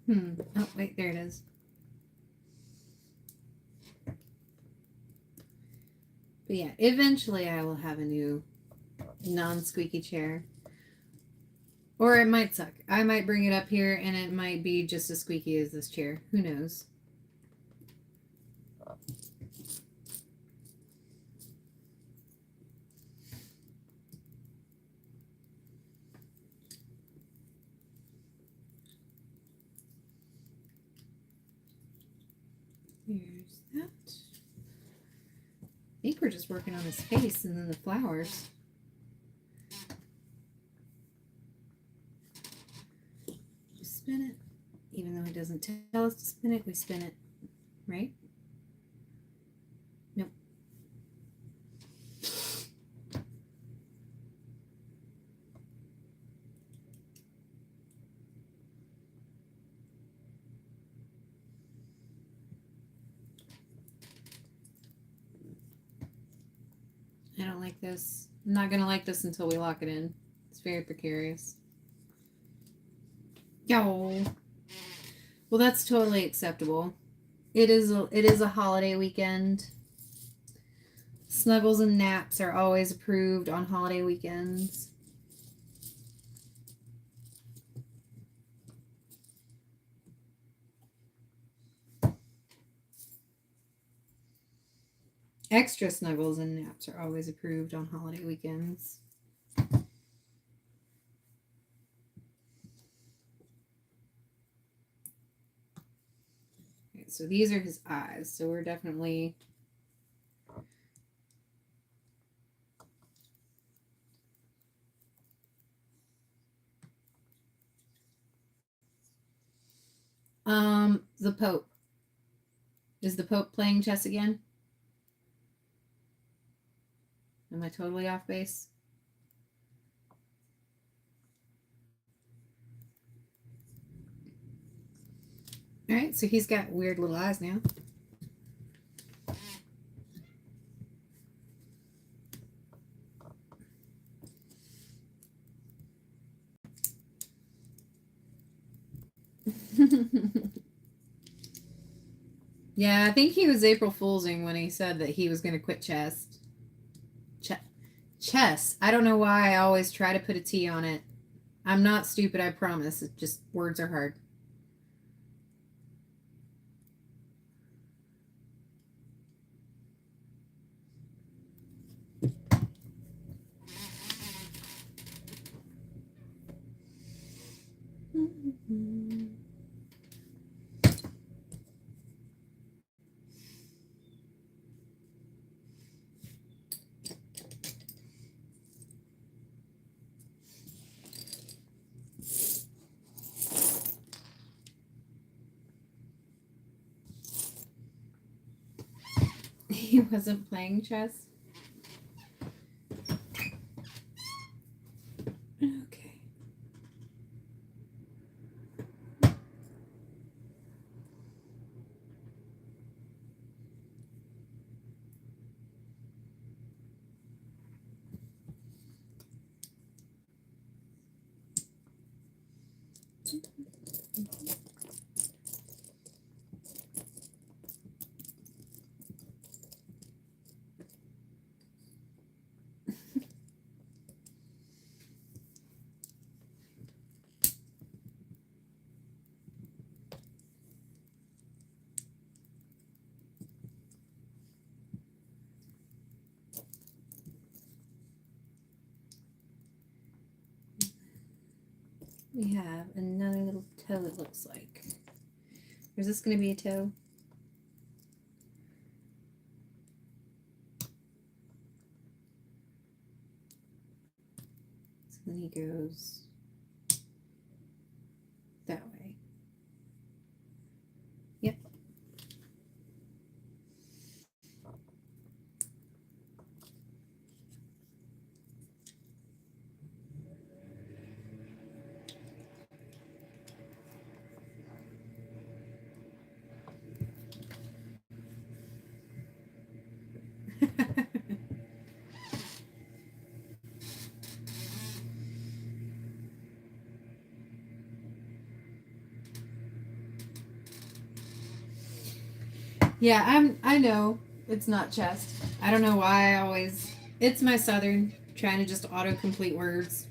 Oh, wait, there it is. But yeah, eventually I will have a new non-squeaky chair. Or it might suck. I might bring it up here and it might be just as squeaky as this chair. Who knows? Here's that. I think we're just working on his face and then the flowers. Just spin it. Even though he doesn't tell us to spin it, we spin it. Right? Nope. I don't like this. I'm not going to like this until we lock it in. It's very precarious. Yo. Well, that's totally acceptable. It is a holiday weekend. Snuggles and naps are always approved on holiday weekends. Extra snuggles and naps are always approved on holiday weekends. Okay, so these are his eyes. So we're definitely... the Pope. Is the Pope playing chess again? Am I totally off base? All right, so he's got weird little eyes now. Yeah, I think he was April Foolsing when he said that he was going to quit chess. Chess. I don't know why I always try to put a T on it. I'm not stupid, I promise. It's just words are hard. He wasn't playing chess? Okay. We have another little toe, it looks like. Is this going to be a toe? So then he goes that way. Yep. Yeah, I know it's not chest. I don't know why I always, it's my Southern trying to just autocomplete words.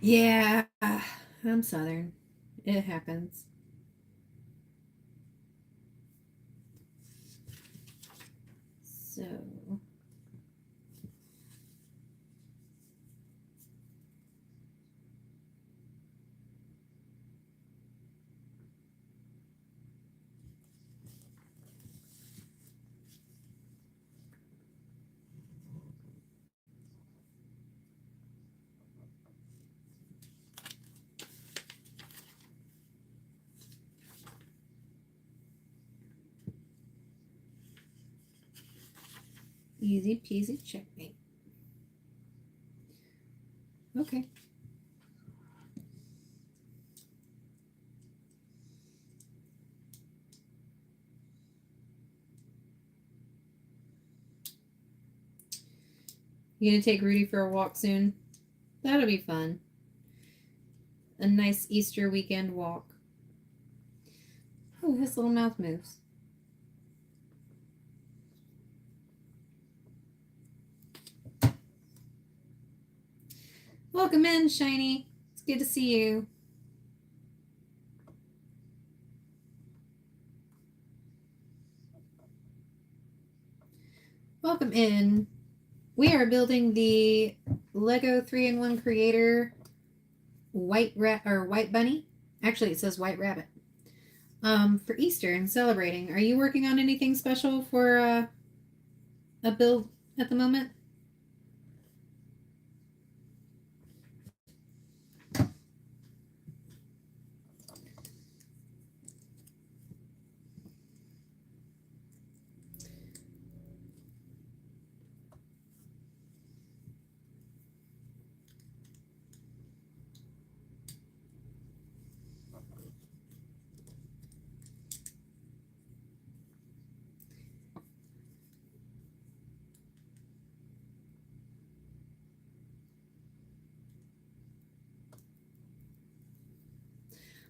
Yeah, I'm Southern. It happens. So, easy peasy checkmate. Okay. You gonna take Rudy for a walk soon? That'll be fun. A nice Easter weekend walk. Oh, his little mouth moves. Welcome in, Shiny. It's good to see you. Welcome in. We are building the Lego 3-in-1 Creator white bunny. Actually, it says white rabbit. For Easter and celebrating. Are you working on anything special for a build at the moment?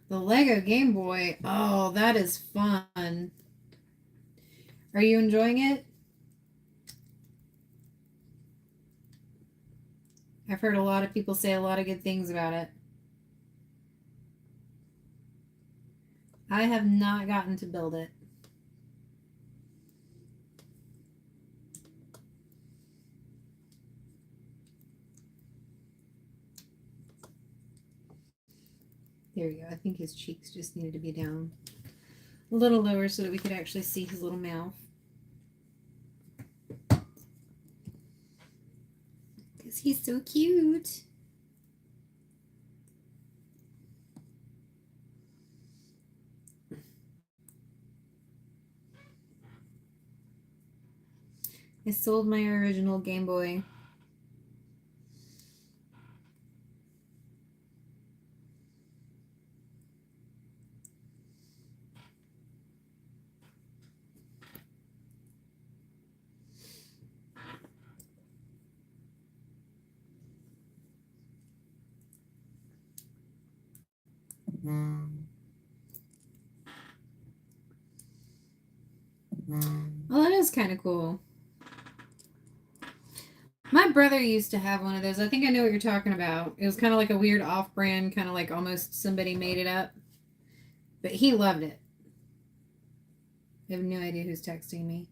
The Lego Game Boy. Oh, that is fun. Are you enjoying it? I've heard a lot of people say a lot of good things about it. I have not gotten to build it. There we go. I think his cheeks just needed to be down a little lower so that we could actually see his little mouth. Because he's so cute. I sold my original Game Boy. Well, that is kind of cool. My brother used to have one of those. I think I know what you're talking about. It was kind of like a weird off brand, kind of like almost somebody made it up. But he loved it. I have no idea who's texting me.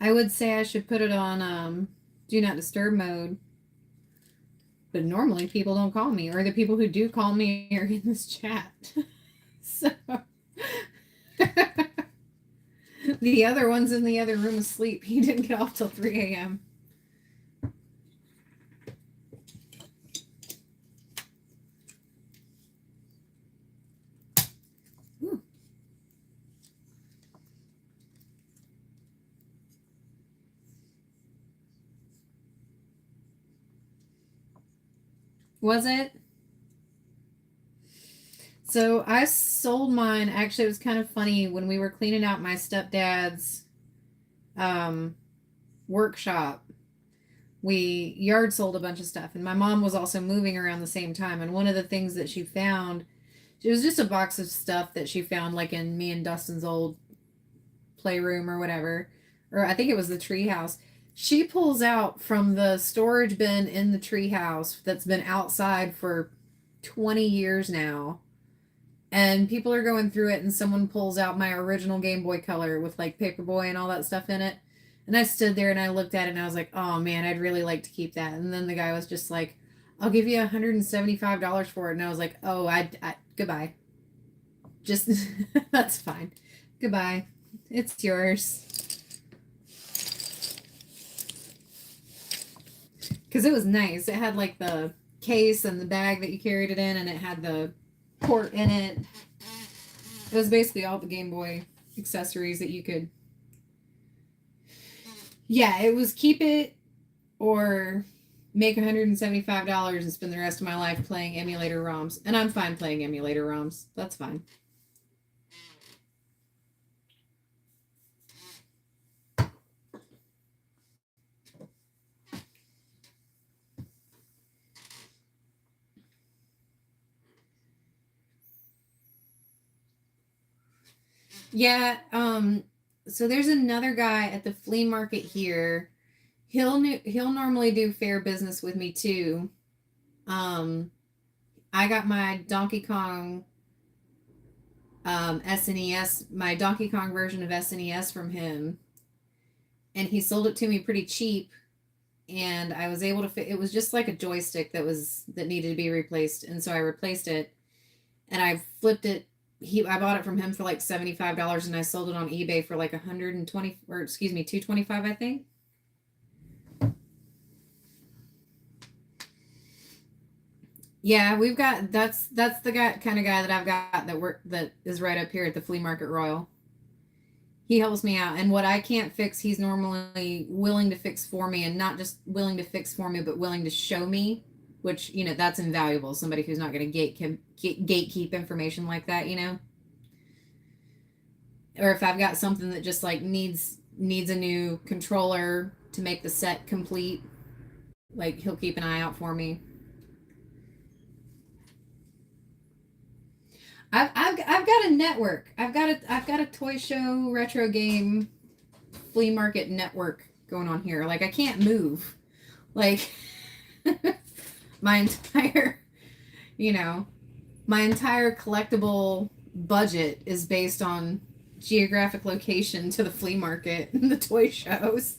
I would say I should put it on do not disturb mode. But normally people don't call me, or the people who do call me are in this chat. So the other one's in the other room asleep. He didn't get off till 3 a.m. Ooh. Was it? So I sold mine. Actually, it was kind of funny when we were cleaning out my stepdad's workshop. we yard sold a bunch of stuff, and my mom was also moving around the same time. And one of the things that she found, it was just a box of stuff that she found like in me and Dustin's old playroom or whatever, or I think it was the tree house. She pulls out from the storage bin in the tree house that's been outside for 20 years now, and people are going through it, and someone pulls out my original Game Boy Color with like Paperboy and all that stuff in it. And I stood there and I looked at it and I was like, oh man, I'd really like to keep that. And then the guy was just like, I'll give you $175 for it. And I was like, oh, I goodbye. Just, that's fine. Goodbye. It's yours. Because it was nice. It had like the case and the bag that you carried it in, and it had the port in it. It was basically all the Game Boy accessories that you could. Yeah, it was keep it or make $175 and spend the rest of my life playing emulator ROMs. And I'm fine playing emulator ROMs. That's fine. Yeah, so there's another guy at the flea market here. He'll normally do fair business with me too. I got my Donkey Kong SNES, my Donkey Kong version of SNES from him, and he sold it to me pretty cheap. And I was able to fit. It was just like a joystick that needed to be replaced, and so I replaced it, and I flipped it. I bought it from him for like $75, and I sold it on eBay for like 120, or excuse me, 225, I think. Yeah, we've got that's the guy kind of guy that I've got that is right up here at the Flea Market Royal. He helps me out, and what I can't fix, he's normally willing to fix for me, and not just willing to fix for me, but willing to show me, which that's invaluable. Somebody who's not going to gatekeep information like that, or if I've got something that just like needs a new controller to make the set complete, like he'll keep an eye out for me. I've got a network. I've got a toy show retro game flea market network going on here. Like I can't move. Like my entire you know my entire collectible budget is based on geographic location to the flea market and the toy shows.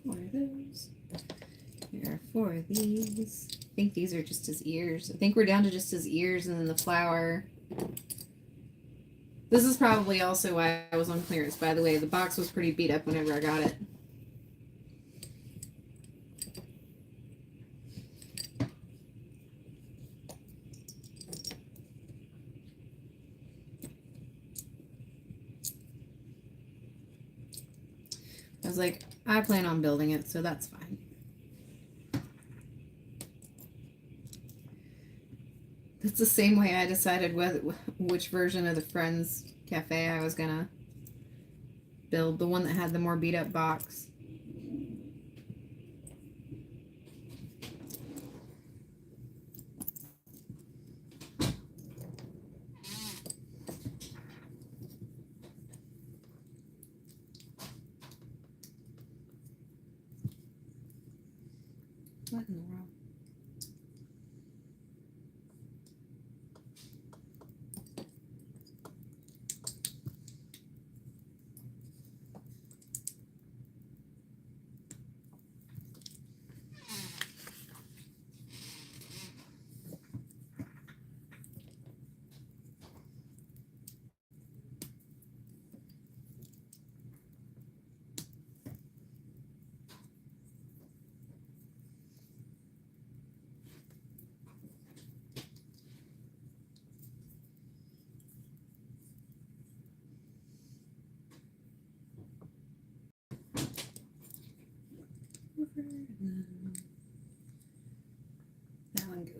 What are those? Here are four of these. I think these are just his ears. I think we're down to just his ears and then the flower. This is probably also why I was on clearance, by the way. The box was pretty beat up whenever I got it. I was like, I plan on building it, so that's fine. That's the same way I decided which version of the Friends Cafe I was gonna build, the one that had the more beat up box. What in the world?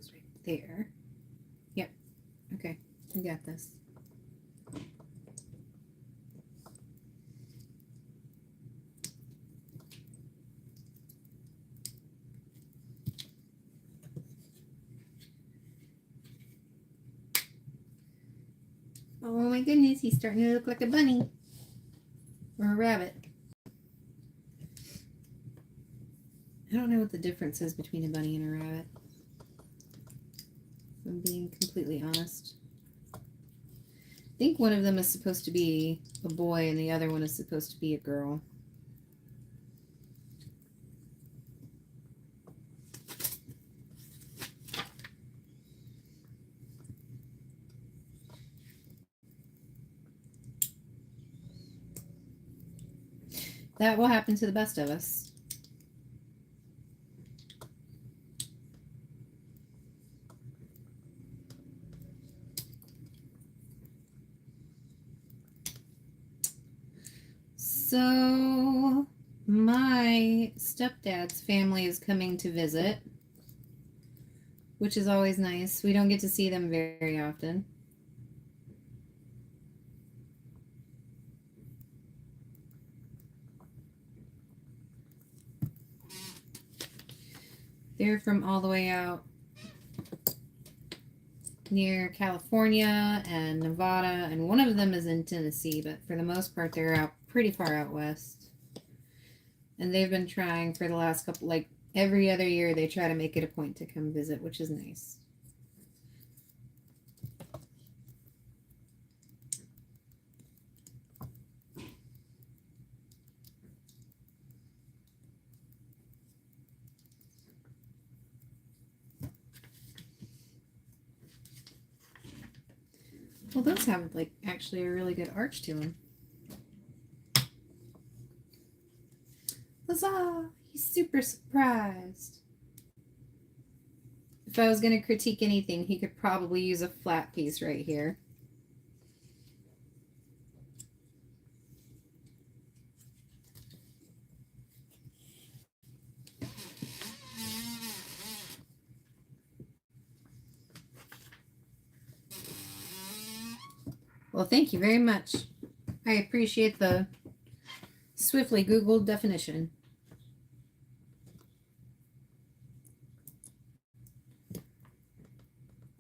goes right there. Yep. Okay. We got this. Oh my goodness, he's starting to look like a bunny. Or a rabbit. I don't know what the difference is between a bunny and a rabbit. If I'm being completely honest. I think one of them is supposed to be a boy and the other one is supposed to be a girl. That will happen to the best of us. So, my stepdad's family is coming to visit, which is always nice. We don't get to see them very often. They're from all the way out near California and Nevada, and one of them is in Tennessee, but for the most part, they're out pretty far out west. And they've been trying for the last couple, like every other year, they try to make it a point to come visit, which is nice. Well, those have like actually a really good arch to them. Huzzah! He's super surprised. If I was going to critique anything, he could probably use a flat piece right here. Well, thank you very much. I appreciate the swiftly Googled definition.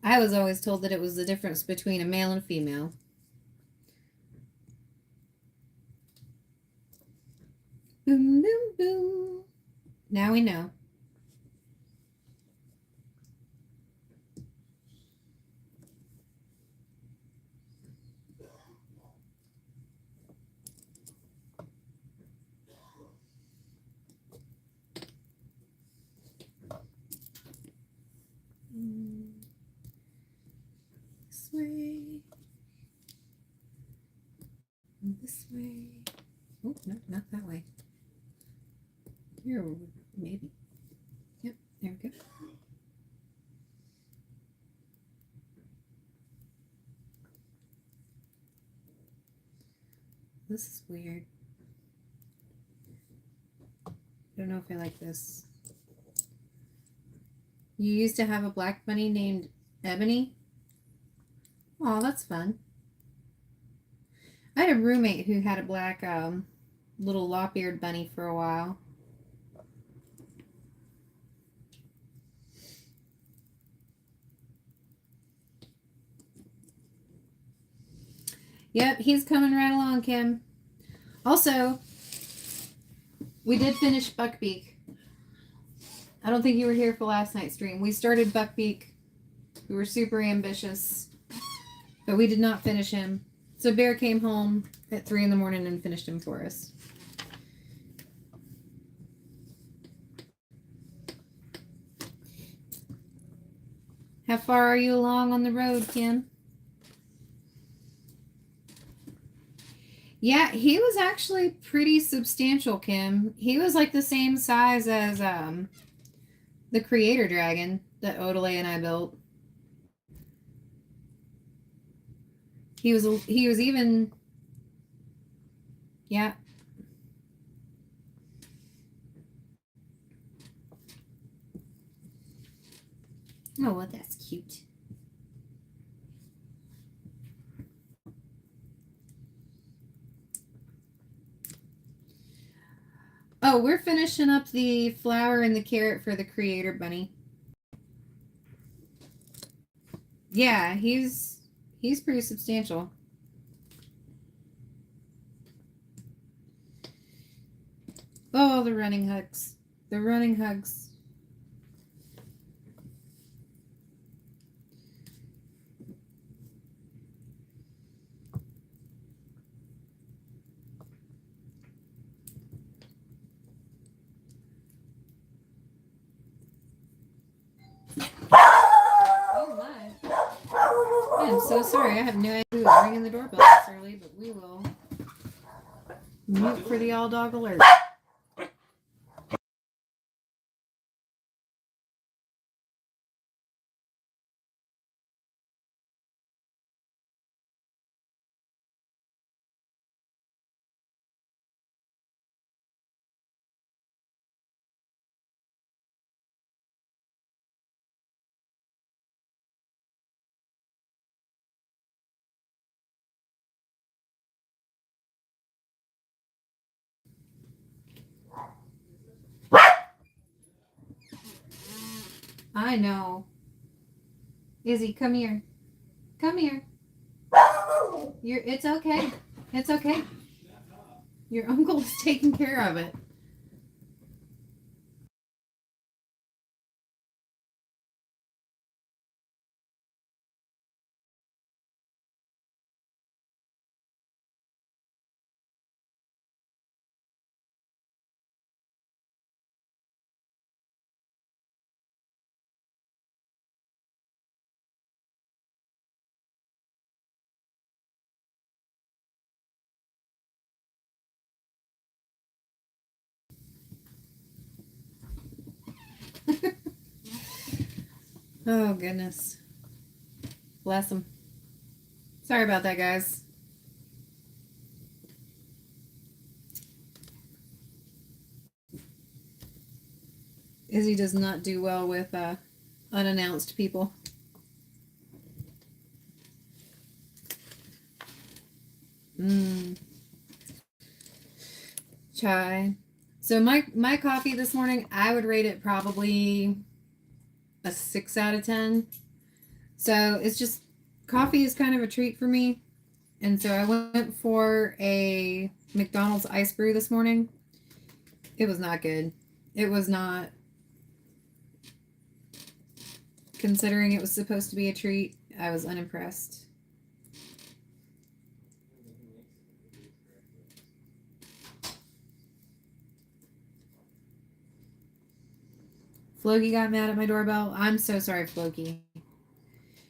I was always told that it was the difference between a male and female. Boom, boom, boom. Now we know. This way. This way. Oh, no, not that way. Here, maybe. Yep, there we go. This is weird. I don't know if I like this. You used to have a black bunny named Ebony? Oh, that's fun. I had a roommate who had a black little lop-eared bunny for a while. Yep, he's coming right along, Kim. Also, we did finish Buckbeak. I don't think you were here for last night's stream. We started Buckbeak. We were super ambitious, but we did not finish him. So Bear came home at 3 in the morning and finished him for us. How far are you along on the road, Kim? Yeah, he was actually pretty substantial, Kim. He was like the same size as the creator dragon that Odelay and I built. He was even, yeah. Oh, well, that's cute. Oh, we're finishing up the flower and the carrot for the creator bunny. Yeah, he's pretty substantial. Oh, the running hugs. The running hugs. Oh my. I am so sorry. I have no idea who was ringing the doorbell this early, but we will mute for the all dog alert. I know. Izzy, come here. Come here. It's okay. It's okay. Your uncle is taking care of it. Oh, goodness. Bless him. Sorry about that, guys. Izzy does not do well with unannounced people. Chai. So my coffee this morning, I would rate it probably a 6 out of 10. So it's just coffee is kind of a treat for me. And so I went for a McDonald's ice brew this morning. It was not good. It was not, considering it was supposed to be a treat, I was unimpressed. Floki got mad at my doorbell. I'm so sorry, Floki.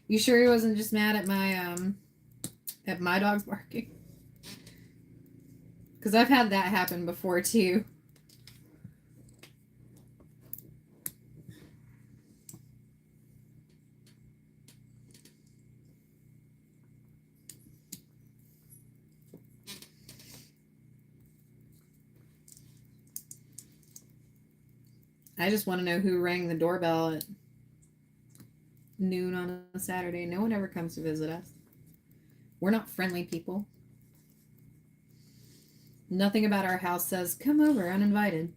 You sure he wasn't just mad at my dog's barking? Because I've had that happen before too. I just want to know who rang the doorbell at noon on a Saturday. No one ever comes to visit us. We're not friendly people. Nothing about our house says, come over uninvited.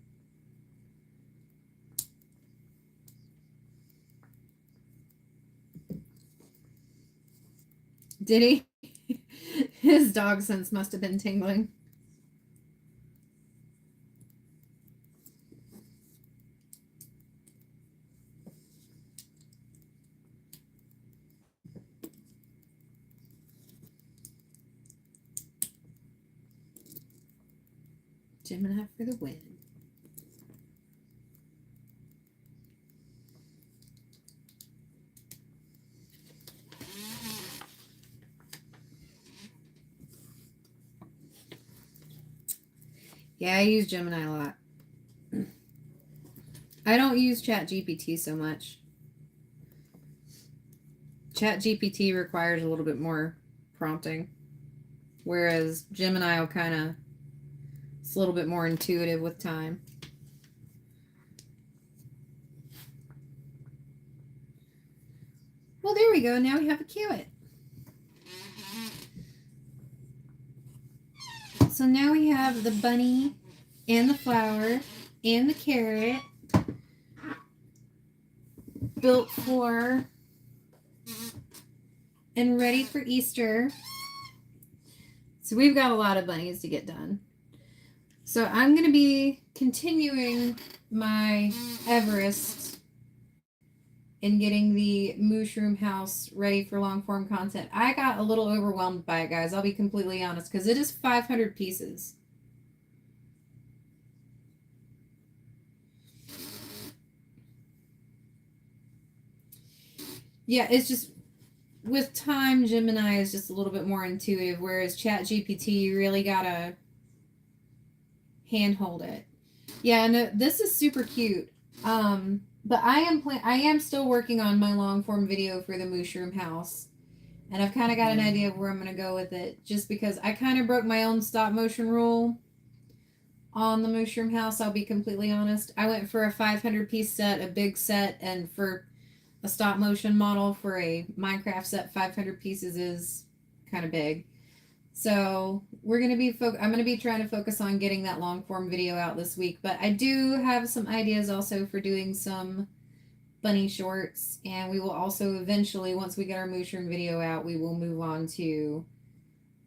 Did he? His dog sense must have been tingling. Gemini for the win. Yeah, I use Gemini a lot. I don't use ChatGPT so much. ChatGPT requires a little bit more prompting, whereas Gemini will kind of, it's a little bit more intuitive with time. we go. Now we have a kiwi. So now we have the bunny and the flower and the carrot built for and ready for Easter. So we've got a lot of bunnies to get done. So I'm going to be continuing my Everest in getting the mushroom house ready for long form content. I got a little overwhelmed by it, guys. I'll be completely honest, because it is 500 pieces. Yeah, it's just with time, Gemini is just a little bit more intuitive, whereas ChatGPT, you really gotta handhold it. Yeah, no, this is super cute. But I am still working on my long form video for the mushroom house, and I've kind of got an idea of where I'm gonna go with it. Just because I kind of broke my own stop motion rule on the mushroom house, I'll be completely honest. I went for a 500 piece set, a big set, and for a stop motion model for a Minecraft set, 500 pieces is kind of big. So we're going to be I'm going to be trying to focus on getting that long form video out this week, but I do have some ideas also for doing some bunny shorts, and we will also eventually, once we get our mushroom video out, we will move on to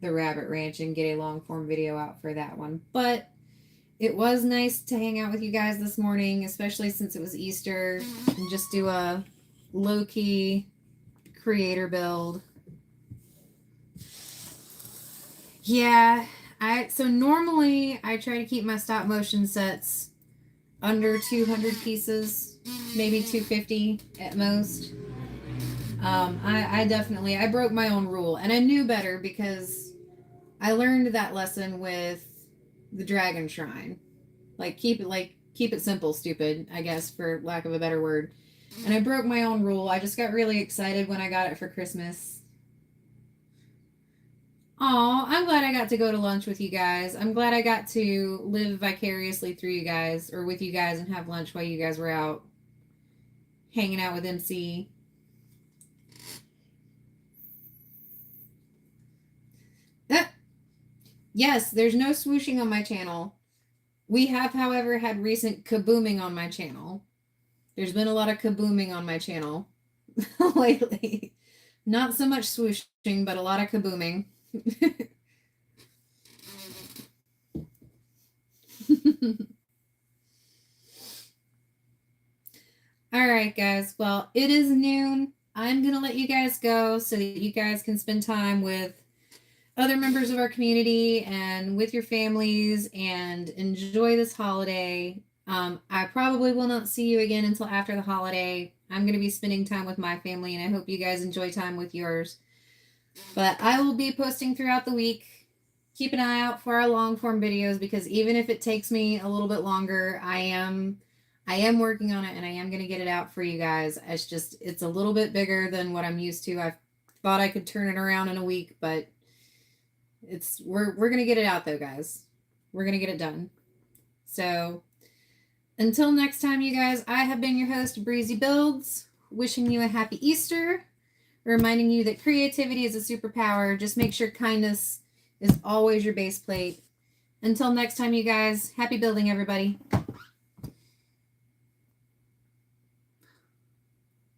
the rabbit ranch and get a long form video out for that one. But it was nice to hang out with you guys this morning, especially since it was Easter, and just do a low-key creator build. Yeah, so normally I try to keep my stop motion sets under 200 pieces, maybe 250 at most. I broke my own rule, and I knew better because I learned that lesson with the Dragon Shrine. Keep it simple, stupid, I guess, for lack of a better word. And I broke my own rule. I just got really excited when I got it for Christmas. Aw, I'm glad I got to go to lunch with you guys. I'm glad I got to live vicariously through you guys, or with you guys, and have lunch while you guys were out hanging out with MC. Yes, there's no swooshing on my channel. We have, however, had recent kabooming on my channel. There's been a lot of kabooming on my channel lately. Not so much swooshing, but a lot of kabooming. All right, guys. Well, it is noon. I'm going to let you guys go so that you guys can spend time with other members of our community and with your families and enjoy this holiday. I probably will not see you again until after the holiday. I'm going to be spending time with my family, and I hope you guys enjoy time with yours. But I will be posting throughout the week. Keep an eye out for our long form videos, because even if it takes me a little bit longer, I am working on it, and I am going to get it out for you guys. It's a little bit bigger than what I'm used to. I thought I could turn it around in a week, but we're going to get it out though, guys. We're going to get it done. So until next time, you guys, I have been your host, Breezy Builds, wishing you a happy Easter, reminding you that creativity is a superpower. Just make sure kindness is always your base plate. Until next time, you guys, happy building, everybody.